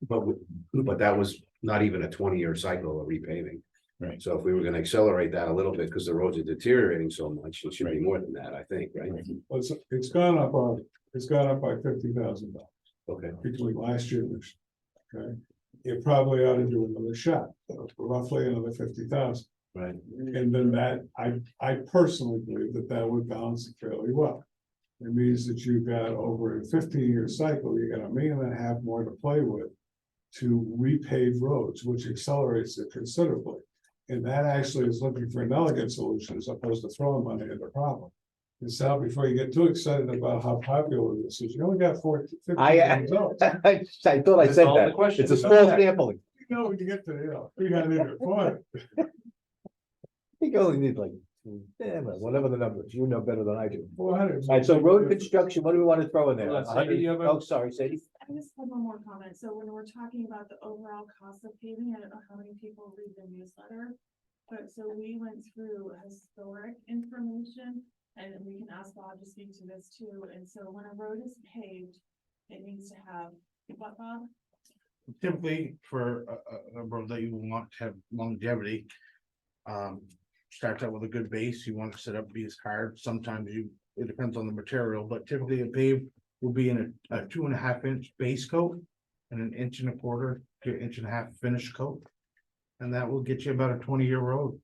But that was not even a 20-year cycle of repaving. Right. So if we were gonna accelerate that a little bit, because the roads are deteriorating so much, it should be more than that, I think, right? Well, it's gone up by $50,000 Okay. between last year and this. Okay, you probably ought to do another shot, roughly another 50,000. Right. And then that, I personally believe that would balance it fairly well. It means that you've got over a 15-year cycle, you got $1.5 million more to play with to repave roads, which accelerates it considerably. And that actually is looking for an elegant solution as opposed to throwing money at the problem. And Sal, before you get too excited about how popular this is, you only got 15 results. I thought I That's said all the that. questions It's a about small that. sampling. You know, when you get to, 340. I think you only need like, whatever the number is, you know better than I do. 400. All right, so road construction, what do we want to throw in there? Hold on, Sadie, you have a- Oh, sorry, Sadie. I just have one more comment. So when we're talking about the overall cost of paving, I don't know how many people read the newsletter. But so we went through historic information and we can ask Bob to speak to this too. And so when a road is paved, it needs to have, what, Bob? Typically for a road that you want to have longevity. Starts out with a good base, you want to set up these hard, sometimes it depends on the material, but typically a pave will be in a 2.5 inch base coat. And 1.25 inches to 1.5 inch finish coat. And that will get you about a 20-year road.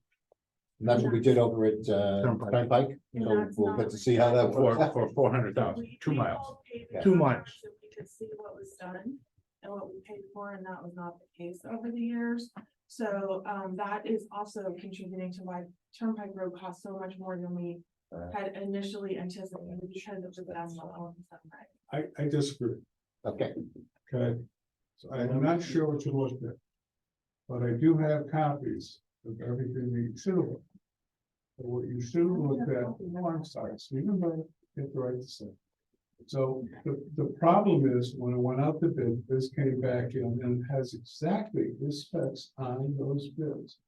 And that's what we did over at Turnpike. And So that's we'll not get to see how that works. For 400,000, 2 miles. We 2 miles. so we could see what was done and what we paid for, and that was not the case over the years. So that is also contributing to why Turnpike Road costs so much more than we had initially anticipated because of the asphalt. I disagree. Okay, Okay, I'm not sure what you looked at. But I do have copies of everything that you should have. looked at. What you should have looked at, no, I'm sorry, Stephen, but get the right to say. So the problem is, when it went out to bid, this came back in and has exactly the specs on those bids.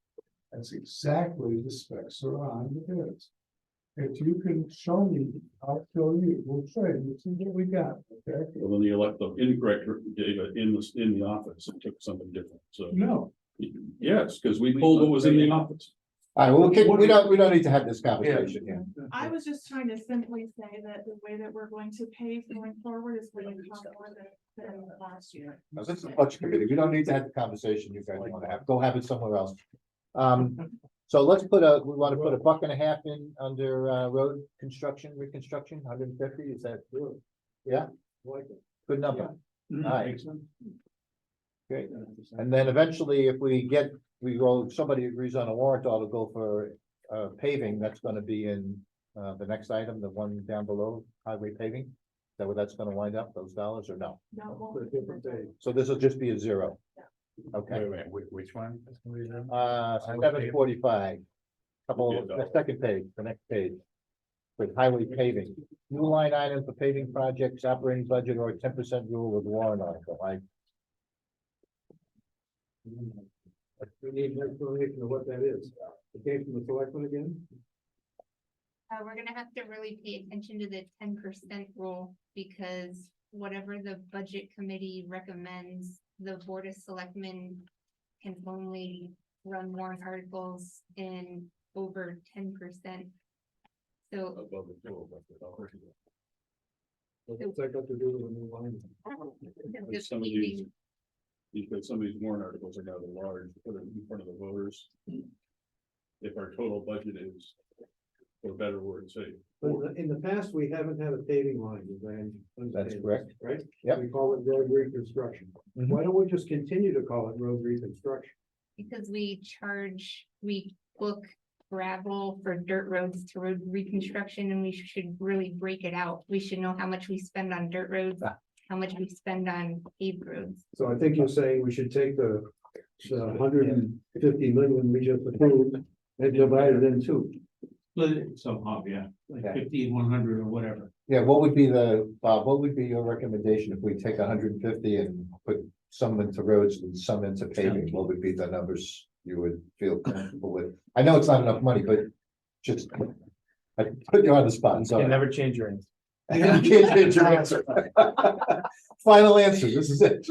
That's exactly the specs are on the bids. If you can show me, I'll show you, we'll trade, we'll see what we got, okay? Well, then the incorrect data in the office and took something different, so. No, Yes, because we pulled what was in the office. All right, well, we don't need to have this conversation here. I was just trying to simply say that the way that we're going to pay going forward is going to cost more than last year. No, this is a budget committee. We don't need to have the conversation you guys want to have. Go have it somewhere else. So let's we want to put $1.50 in under, road construction, reconstruction, 150, is that good? Yeah, good number. All right. Great. And then eventually, if somebody agrees on a warrant, ought to go for, paving, that's gonna be in, the next item, the one down below, highway paving. Is that where that's gonna wind up, those dollars, or no? No, it won't be different day. So this will just be a zero? Okay, Which one? 745. The second page, the next page. With highway paving, new line item for paving projects, operating budget, or 10% rule with warrant article, We need an explanation of what that is. It came from the selectmen again? We're gonna have to really pay attention to the 10% rule, because whatever the budget committee recommends, the board of selectmen can only run warrant articles in over 10%. So What's that got to do with a new line? just Some of leaving- because some of these warrant articles are rather large, put it in front of the voters. If our total budget is, for a better word, say. But in the past, we haven't had a paving line, as I understand. That's correct. Right? Yep. We call it road reconstruction. Mhm. Why don't we just continue to call it road reconstruction? Because we book gravel for dirt roads to road reconstruction, and we should really break it out. We should know how much we spend on dirt roads, how much we spend on paved roads. So I think you're saying we should take the 150 million we just approved and divide it in two. Split it somehow, yeah, like Yeah. 50 and 100 or whatever. Yeah, Bob, what would be your recommendation if we take 150 and put some into roads and some into paving? What would be the numbers you would feel comfortable with? I know it's not enough money, but just, I put you on the spot, so. You can never change your answer. You can't change your answer. Final answer, this is it.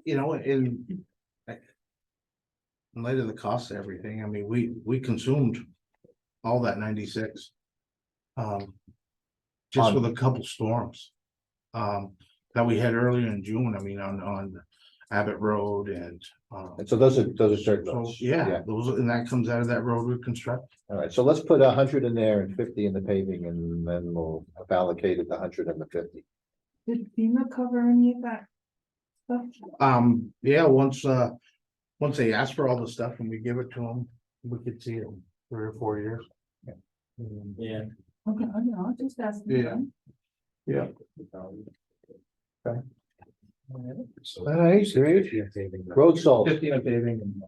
You know, in light of the cost of everything, I mean, we consumed all that 96. Just with a couple storms. That we had earlier in June, I mean, on Abbott Road and. And so those are dirt So, roads. yeah, and that comes out of that road reconstruct. All right, so let's put 100 in there and 50 in the paving, and then we'll have allocated the 100 and the 50. Did FEMA cover any of that stuff? Yeah, once they ask for all the stuff and we give it to them, we could see it in 3 or 4 years. Yeah. Okay, I'll just ask. Yeah. Yeah. Nice, road salt. 50 on paving.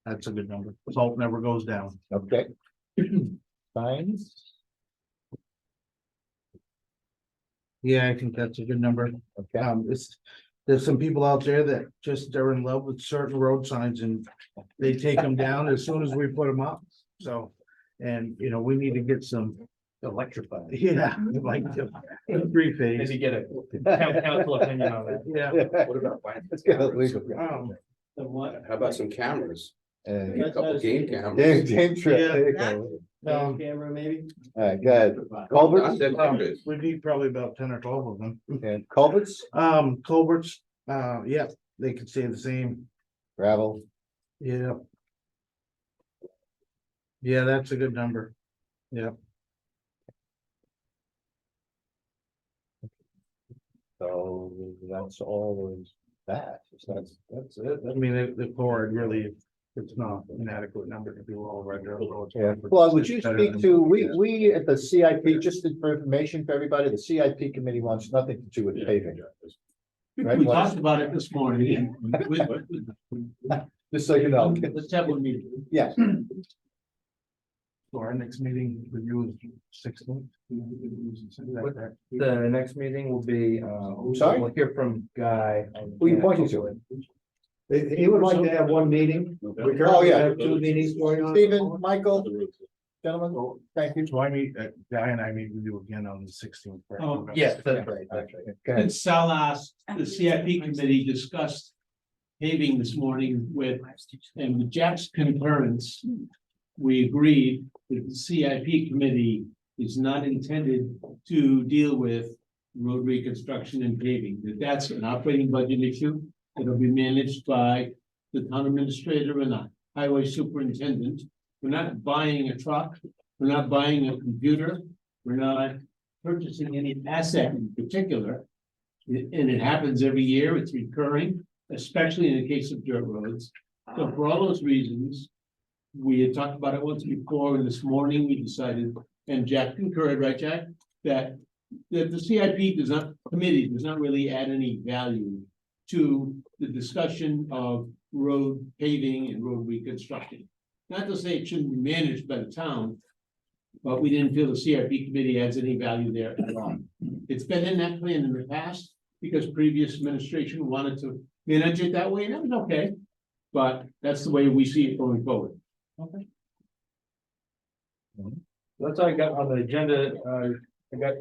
That's a good number. Salt never goes down. Okay. Signs, Yeah, I think that's a good number. okay, There's some people out there that just are in love with certain road signs and they take them down as soon as we put them up. So, and you know, we need to get some, Electrified. yeah, like three phase. Maybe get a council opinion on that. Yeah. What about, let's get it legal. The what? how about some cameras? And A couple game cameras. game trip, Yeah. there you go. Game camera, maybe? All right, good. Culverts, We need probably about 10 or 12 of them. and culverts, Culverts, yeah, they could stay the same. gravel, Yeah. Yeah, that's a good number. Yeah. so that's all of that. That's it. I mean, the core really, it's not an adequate number to do all regular roads. Yeah, well, would you speak to, we at the CIP, just for information for everybody, the CIP committee wants nothing to do with paving. Right? We talked about it this morning. Just so you know. Let's have one meeting. Yes, So our next meeting with you is 16th. The next meeting will be, Sorry? we'll hear from Guy. who are you pointing to? He would like to have one meeting. We Oh, currently yeah. have two meetings going on. Stephen, Michael, gentlemen, thank you. So I meet, Guy and I meet with you again on the 16th. Oh, Yes, that's right, that's right. Go ahead. Since Sal asked, the CIP committee discussed paving this morning with, and with Jack's concurrence, we agreed that the CIP committee is not intended to deal with road reconstruction and paving, that that's an operating budget issue. It'll be managed by the town administrator and the highway superintendent. We're not buying a truck, we're not buying a computer, we're not purchasing any asset in particular. And it happens every year, it's recurring, especially in the case of dirt roads. So for all those reasons, we had talked about it once before, and this morning we decided, and Jack concurred, right, Jack? That the CIP committee does not really add any value to the discussion of road paving and road reconstruction. Not to say it shouldn't be managed by the town, but we didn't feel the CIP committee adds any value there at all. It's been in that plan in the past because previous administration wanted to manage it that way, and that was okay. But that's the way we see it going forward. Okay. That's all I got on the agenda. I got,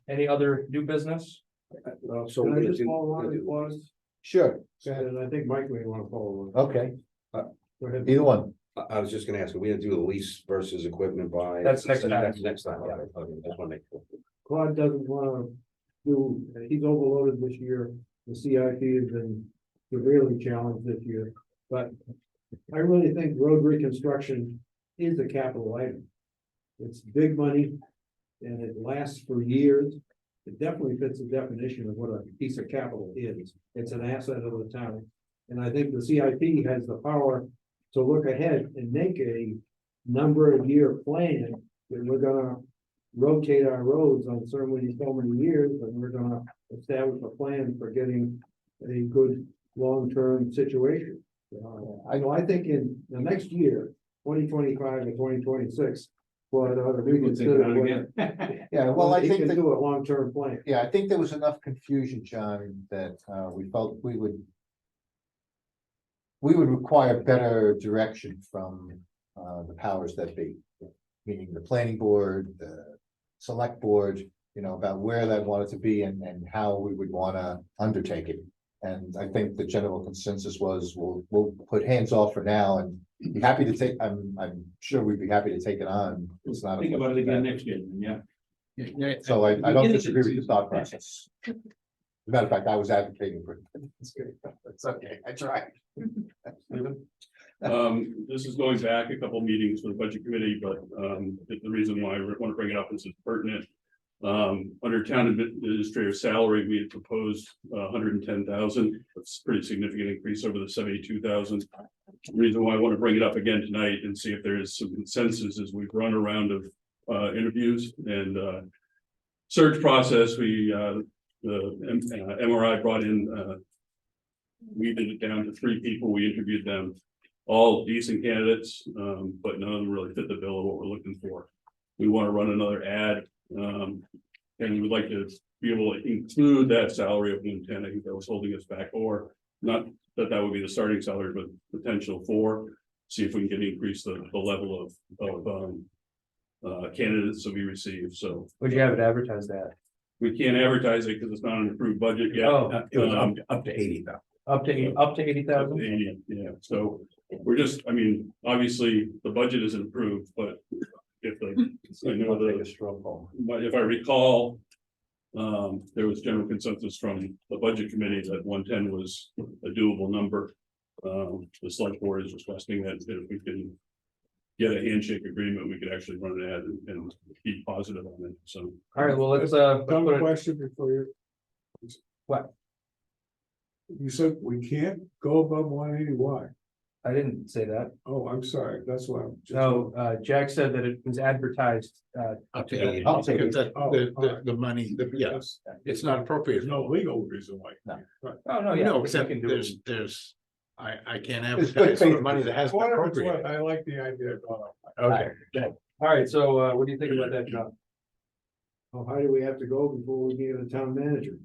any other new business? So Can we're I gonna just do- follow we're on gonna with do- was, Sure, go ahead. and I think Mike may want to follow on. Okay, Go ahead. either one. I was just gonna ask, are we gonna do the lease versus equipment by? That's next time. Next time, okay, okay, just wanna make sure. Claude doesn't want to do, he's overloaded this year. The CIP has been severely challenged this year. But I really think road reconstruction is a capital item. It's big money and it lasts for years. It definitely fits the definition of what a piece of capital is. It's an asset of the town. And I think the CIP has the power to look ahead and make a number of year plan that we're gonna rotate our roads on so many years, and we're gonna establish a plan for getting a good long-term situation. I think in the next year, 2025 and 2026, well, we can Yeah, well, I he think can that, do a long-term plan. yeah, I think there was enough confusion, John, that we felt we would require better direction from the powers that be, meaning the planning board, the select board, about where they wanted to be and how we would want to undertake it. And I think the general consensus was we'll put hands off for now and be happy to take, I'm sure we'd be happy to take it on. It's not. Think about it again next year, yeah. So I don't disagree with the thought process. As a matter of fact, I was advocating for it. It's good. It's okay. I tried. This is going back a couple meetings for the budget committee, but the reason why I want to bring it up is it's pertinent. Under town administrator salary, we had proposed 110,000. That's a pretty significant increase over the 72,000. Reason why I want to bring it up again tonight and see if there is some consensus is we've run a round of interviews and search process. The MRI brought in, we did it down to 3 people. We interviewed them, all decent candidates, but none of them really fit the bill of what we're looking for. We want to run another ad, and we would like to be able to include that salary of 110. I think that was holding us back, or not that would be the starting salary, but potential for, see if we can increase the level of candidates that we receive. So Would you have it advertised at? we can't advertise it because it's not an approved budget yet. Oh, It was up to 80,000. Up to 80,000? Up to 80, yeah, so we're just, obviously, the budget isn't approved, but if I know Take a the, straw poll. but if I recall. There was general consensus from the budget committee that 110 was a doable number. The select board is requesting that if we can. Get a handshake agreement, we could actually run an ad and be positive on it, so. All right, well, let's Dumb question before you. What? You said we can't go above 180, why? I didn't say that. Oh, I'm sorry, that's why. No, Jack said that it was advertised, Up to 80, Up to because 80. the money, yes, it's not appropriate. There's no legal reason why. No. oh, no, yeah. No, we except can do it. there's, I can't It's good advertise for faith. money that has been Whatever it's appropriated. worth, I like the idea of, Okay. All right, so, what do you think about that, John? how high do we have to go before we get a town manager?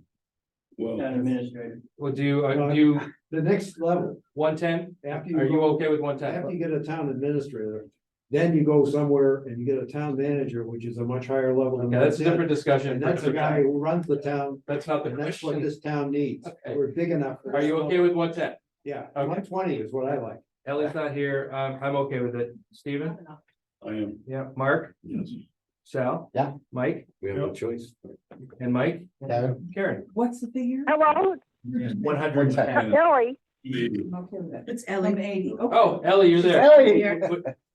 Well, Town administrator. Well, do you, The next level, 110? after you. Are you go- okay with After 110? you get a town administrator, then you go somewhere and you get a town manager, which is a much higher level. than Okay, that's a 110. different discussion. And that's the guy who runs the town, That's not the and that's what question. this town needs. Okay. We're big enough. for Are you this okay level. with 110? Yeah, Okay. 120 is what I like. Ellie's not here. I'm okay with it. Steven? I am, Yeah, Mark? yes. Sal? Yeah. Mike? We have no choice. And Mike? Karen? Karen? What's the figure? Hello, 110. Ellie. Maybe. I'm okay with that. It's I'm 80. Okay. Oh, Ellie, you're there. Ellie!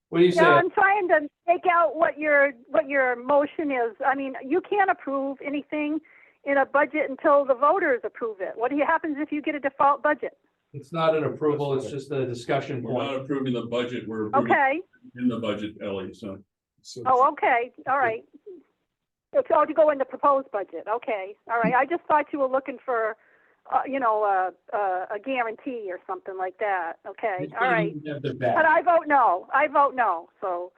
What do you say? Yeah, I'm trying to make out what your motion is. I mean, you can't approve anything in a budget until the voters approve it. What happens if you get a default budget? It's not an approval, it's just a discussion We're not point. approving the budget, we're approving Okay, in the budget, Ellie, so. oh, okay, all right. It's all to go in the proposed budget, okay, all right. I just thought you were looking for, a guarantee or something like that, okay, all right. But I vote no, so.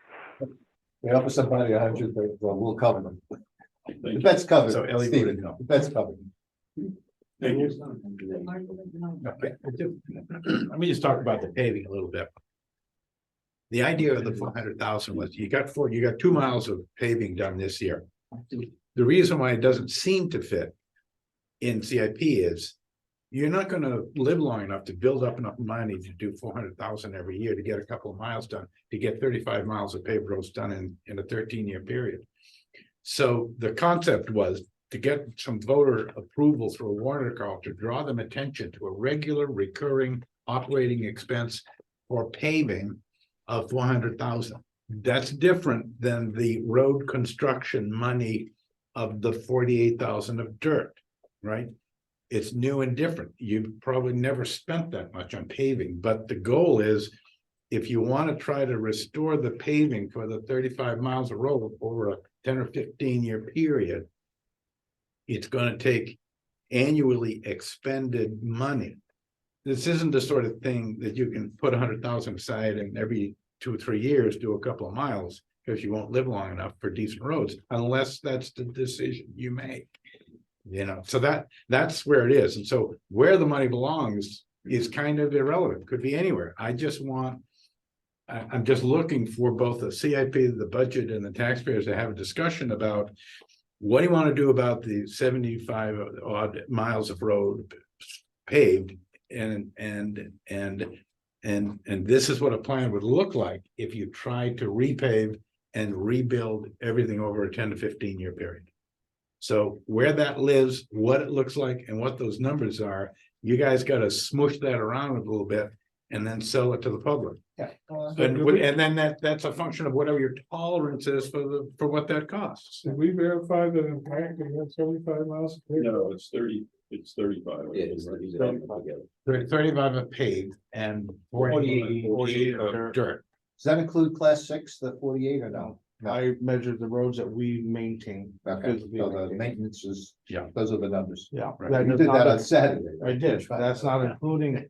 We offer somebody 100, well, we'll cover them. The Thank you. bet's covered. So Ellie Steve, voted no. The bet's covered. Thank you. Okay. Let me just talk about the paving a little bit. The idea of the 400,000 was you got 2 miles of paving done this year. The reason why it doesn't seem to fit in CIP is you're not gonna live long enough to build up enough money to do 400,000 every year to get a couple of miles done, to get 35 miles of paved roads done in a 13-year period. So the concept was to get some voter approval through a warrant article to draw them attention to a regular recurring operating expense for paving of 400,000. That's different than the road construction money of the 48,000 of dirt, right? It's new and different. You've probably never spent that much on paving, but the goal is if you want to try to restore the paving for the 35 miles of road over a 10 or 15-year period, it's going to take annually expended money. This isn't the sort of thing that you can put 100,000 aside and every 2 or 3 years do a couple of miles because you won't live long enough for decent roads unless that's the decision you make. You know, so that's where it is. And so where the money belongs is kind of irrelevant, could be anywhere. I'm just looking for both the CIP, the budget, and the taxpayers to have a discussion about what do you want to do about the 75 odd miles of road paved, and this is what a plan would look like if you tried to repave and rebuild everything over a 10 to 15-year period. So where that lives, what it looks like, and what those numbers are, you guys got to smush that around a little bit and then sell it to the public. Yeah. And then that's a function of whatever your tolerance is for what that costs. Did we verify that in fact we have 75 miles? of pavement? No, it's 35. Yeah, it's together. 35 of paved and 48 of dirt. Does that include class 6, the 48 or no? I measured the roads that we maintain. Okay, so the maintenance is, Yeah. those are the numbers. Yeah. Right. You did that on Saturday. I did, that's not including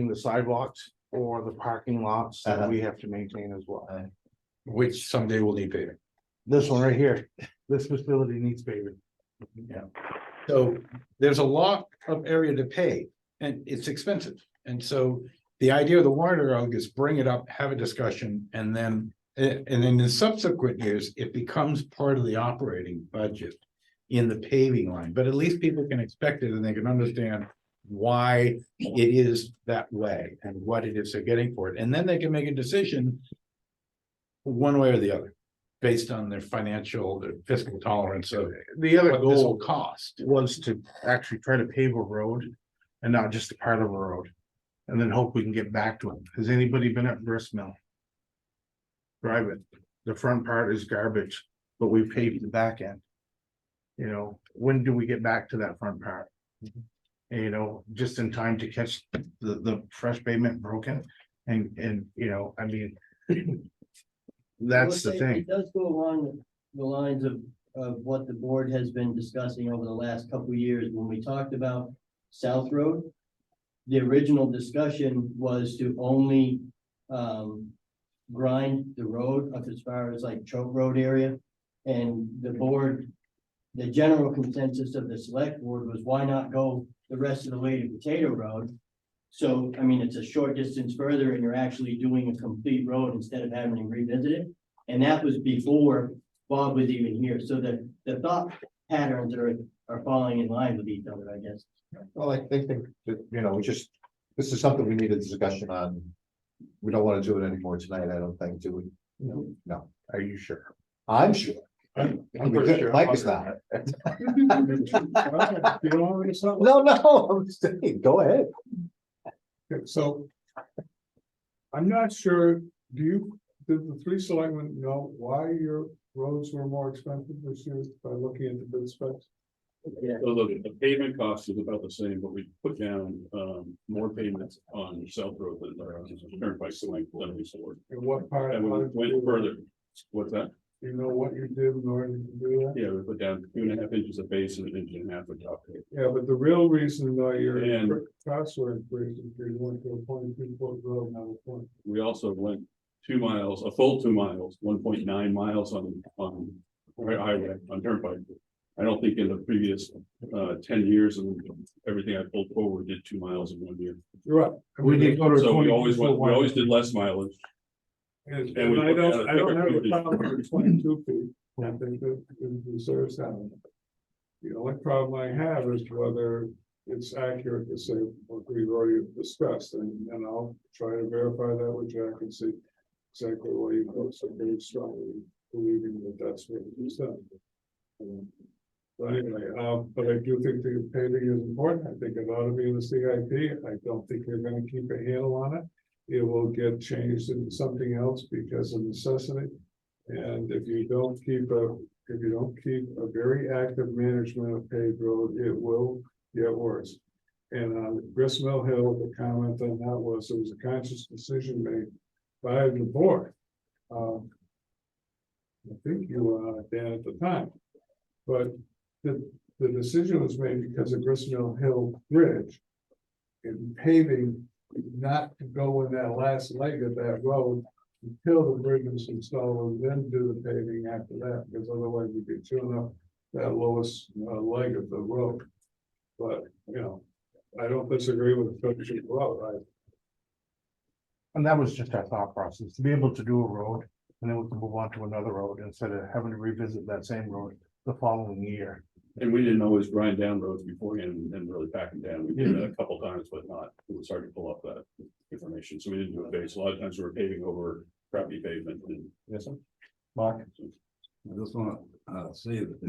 the sidewalks or the parking lots that we have to maintain as well. Which someday will need paving. This one right here, this facility needs paving. Yeah. So there's a lot of area to pay and it's expensive. And so the idea of the warrant article is bring it up, have a discussion, and then in the subsequent years, it becomes part of the operating budget in the paving line, but at least people can expect it and they can understand why it is that way and what it is they're getting for it. And then they can make a decision one way or the other, based on their financial, their fiscal tolerance of The other what this will goal cost. was to actually try to pave a road and not just a part of a road. And then hope we can get back to it. Has anybody been at Grist Mill? Drive it. The front part is garbage, but we paved the back end. You know, when do we get back to that front part? And, you know, just in time to catch the fresh pavement broken. And, you know, I mean. That's the Well, it- thing. It does go along the lines of what the board has been discussing over the last couple of years, when we talked about South Road. The original discussion was to only, grind the road up as far as like Choke Road area. And the board, the general consensus of the select board was, why not go the rest of the way to Potato Road? So, I mean, it's a short distance further and you're actually doing a complete road instead of having to revisit it. And that was before Bob was even here. So the thought patterns are falling in line with each other, I guess. Well, I think that, you know, this is something we need a discussion on. We don't want to do it anymore tonight, I don't think, do we? No, Are you sure? I'm sure. I'm pretty sure. Mike is not. You don't want me to stop? No, I'm saying, go ahead. Okay, so. I'm not sure, did the three selectmen know why your roads were more expensive this year by looking at the bid specs? So the pavement cost is about the same, but we put down more payments on South Road than Turnpike length than we saw. And what part? And we went further. What's that? You know what you did in order to do that? Yeah, we put down 2.5 inches of base and 1.5 inches of top. Yeah, but the real reason why your And- costs were increased is because you went to a 22-foot road, now a 20. We also went 2 miles, a full 2 miles, 1.9 miles on highway, on Turnpike. I don't think in the previous 10 years and everything I pulled forward did 2 miles in 1 year. You're right. We did go to a So we 22-foot always did less mileage. And And we I put down a don't have a thicker problem with 22 feet. I think that it deserves that. The only problem I have is whether it's accurate to say what we've already discussed, and I'll try to verify that with Jack and see exactly why you feel so very strongly believing that that's what you said. But anyway, but I do think the paving is important. I think it ought to be in the CIP. I don't think they're gonna keep a handle on it. It will get changed into something else because of necessity. And if you don't keep a very active management of paved road, it will get worse. And on Gristmill Hill, the comment on that was, it was a conscious decision made by the board. I think you were Dan at the time. But the decision was made because of Gristmill Hill Bridge. And paving, not to go in that last leg of that road until the bridge is installed, and then do the paving after that, because otherwise you'd be chewing up that lowest leg of the road. But, you know, I don't disagree with the picture road, right? And that was just our thought process, to be able to do a road, and then we can move on to another road instead of having to revisit that same road the following year. And we didn't always grind down roads beforehand and really pack them down. We did it a couple times, but not, it was hard to pull up that information. So we didn't do a base. A lot of times we were paving over crappy pavement and. Yes, sir. Mark? I just wanna say that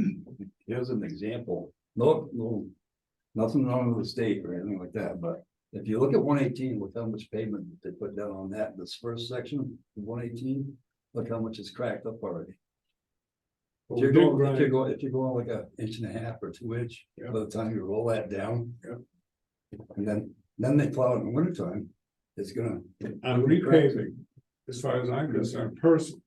here's an example, nothing wrong with the state or anything like that, but if you look at 118 with how much pavement they put down on that, this first section of 118, look how much is cracked up already. If you're going like an 1.5 inches or 2 inch, by the time you roll that down. And then they plow it in the wintertime, it's gonna. On repaving, as far as I'm concerned, personally,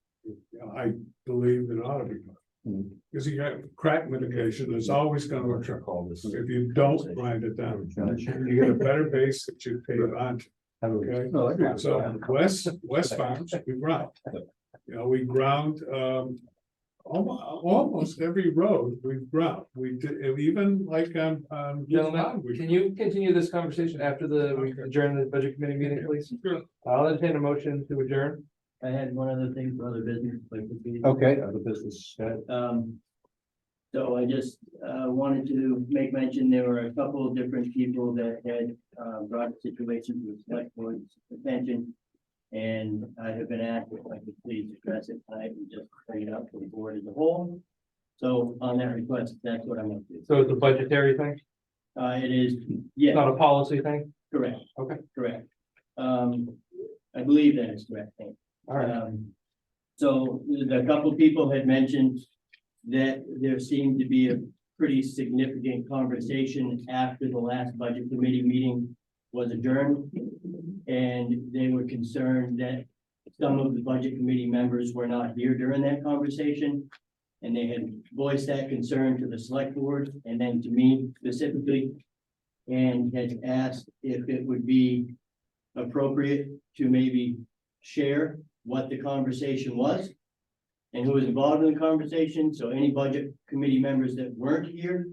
I believe it ought to be done. Because you got crack mitigation, there's always gonna occur. If you don't grind it down, you get a better base that you pave on. Okay, No, I agree. so West Farms, we ground. You know, we ground, almost every road we've ground. We did, even like Gentlemen, can you continue this conversation after we adjourn the budget committee meeting, please? I'll entertain a motion to adjourn. I had one other thing for other business. like the meeting. Okay, other business. So I just wanted to make mention, there were a couple of different people that had brought the situation to the select board's attention. And I have been asked if I could please address it tonight and just bring it up to the board as a whole. So on that request, that's what I'm gonna do. So it's a budgetary thing, It is, it's yeah, not a policy thing? correct. Okay. Correct. I believe that is correct. Thank you. All right. So a couple of people had mentioned that there seemed to be a pretty significant conversation after the last budget committee meeting was adjourned. And they were concerned that some of the budget committee members were not here during that conversation. And they had voiced that concern to the select board and then to me specifically. And had asked if it would be appropriate to maybe share what the conversation was. And who was involved in the conversation, so any budget committee members that weren't here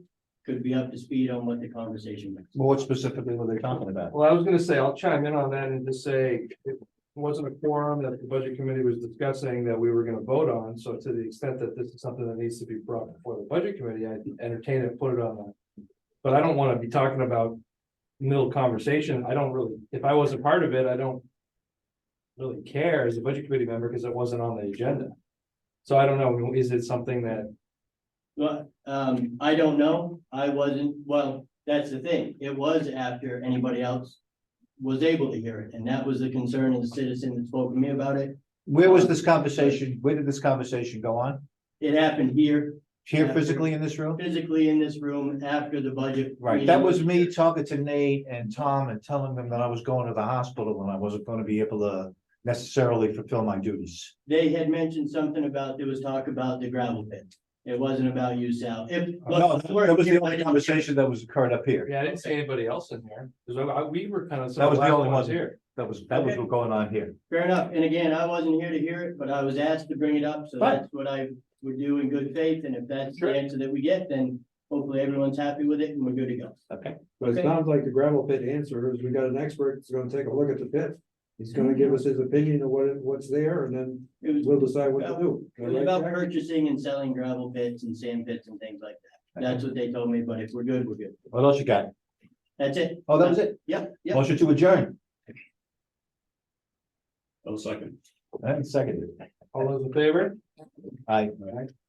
could be up to speed on what the conversation was. Well, what specifically were they talking about? Well, I was gonna say, I'll chime in on that and just say, it wasn't a quorum that the budget committee was discussing that we were gonna vote on, so to the extent that this is something that needs to be brought before the budget committee, I'd entertain it, put it on that. But I don't wanna be talking about middle conversation, I don't really, if I wasn't part of it, I don't really care as a budget committee member, because it wasn't on the agenda. So I don't know, is it something that, Well, I don't know, I wasn't, well, that's the thing, it was after anybody else was able to hear it, and that was the concern of the citizen that spoke to me about it. Where was this conversation? Where did this conversation go on? It happened here, Here physically in this room? physically in this room after the budget. Right, that was me talking to Nate and Tom and telling them that I was going to the hospital and I wasn't gonna be able to necessarily fulfill my duties. They had mentioned something about, there was talk about the gravel pit. It wasn't about you, Sal. If. No, that was the only conversation that was occurred up here. yeah, I didn't see anybody else in here, because we were kind of. That was the only one here. That was what's going on here. Fair enough. And again, I wasn't here to hear it, but I was asked to bring it up, so Fine. that's what I would do in good faith. And if that's Sure. the answer that we get, then hopefully everyone's happy with it and we're good to go. Okay. But it Okay. sounds like the gravel pit answer is we got an expert that's gonna take a look at the pit. He's gonna give us his opinion of what's there and then It was, we'll decide what to do. it was about purchasing and selling gravel pits and sand pits and things like that. That's what they told me, but if we're good, we're good. What else you got? That's it. Oh, that was it? Yep, yep. Motion to adjourn. I'll second. And seconded. All those in favor? Aye.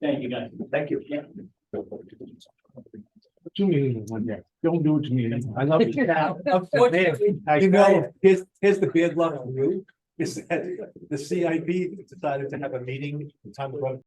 Thank you, guys. Thank you. Yeah. 2 meetings in 1 day. Don't do it to me. I love it. You know, here's the bad luck for you, is that the CIP decided to have a meeting, the time to run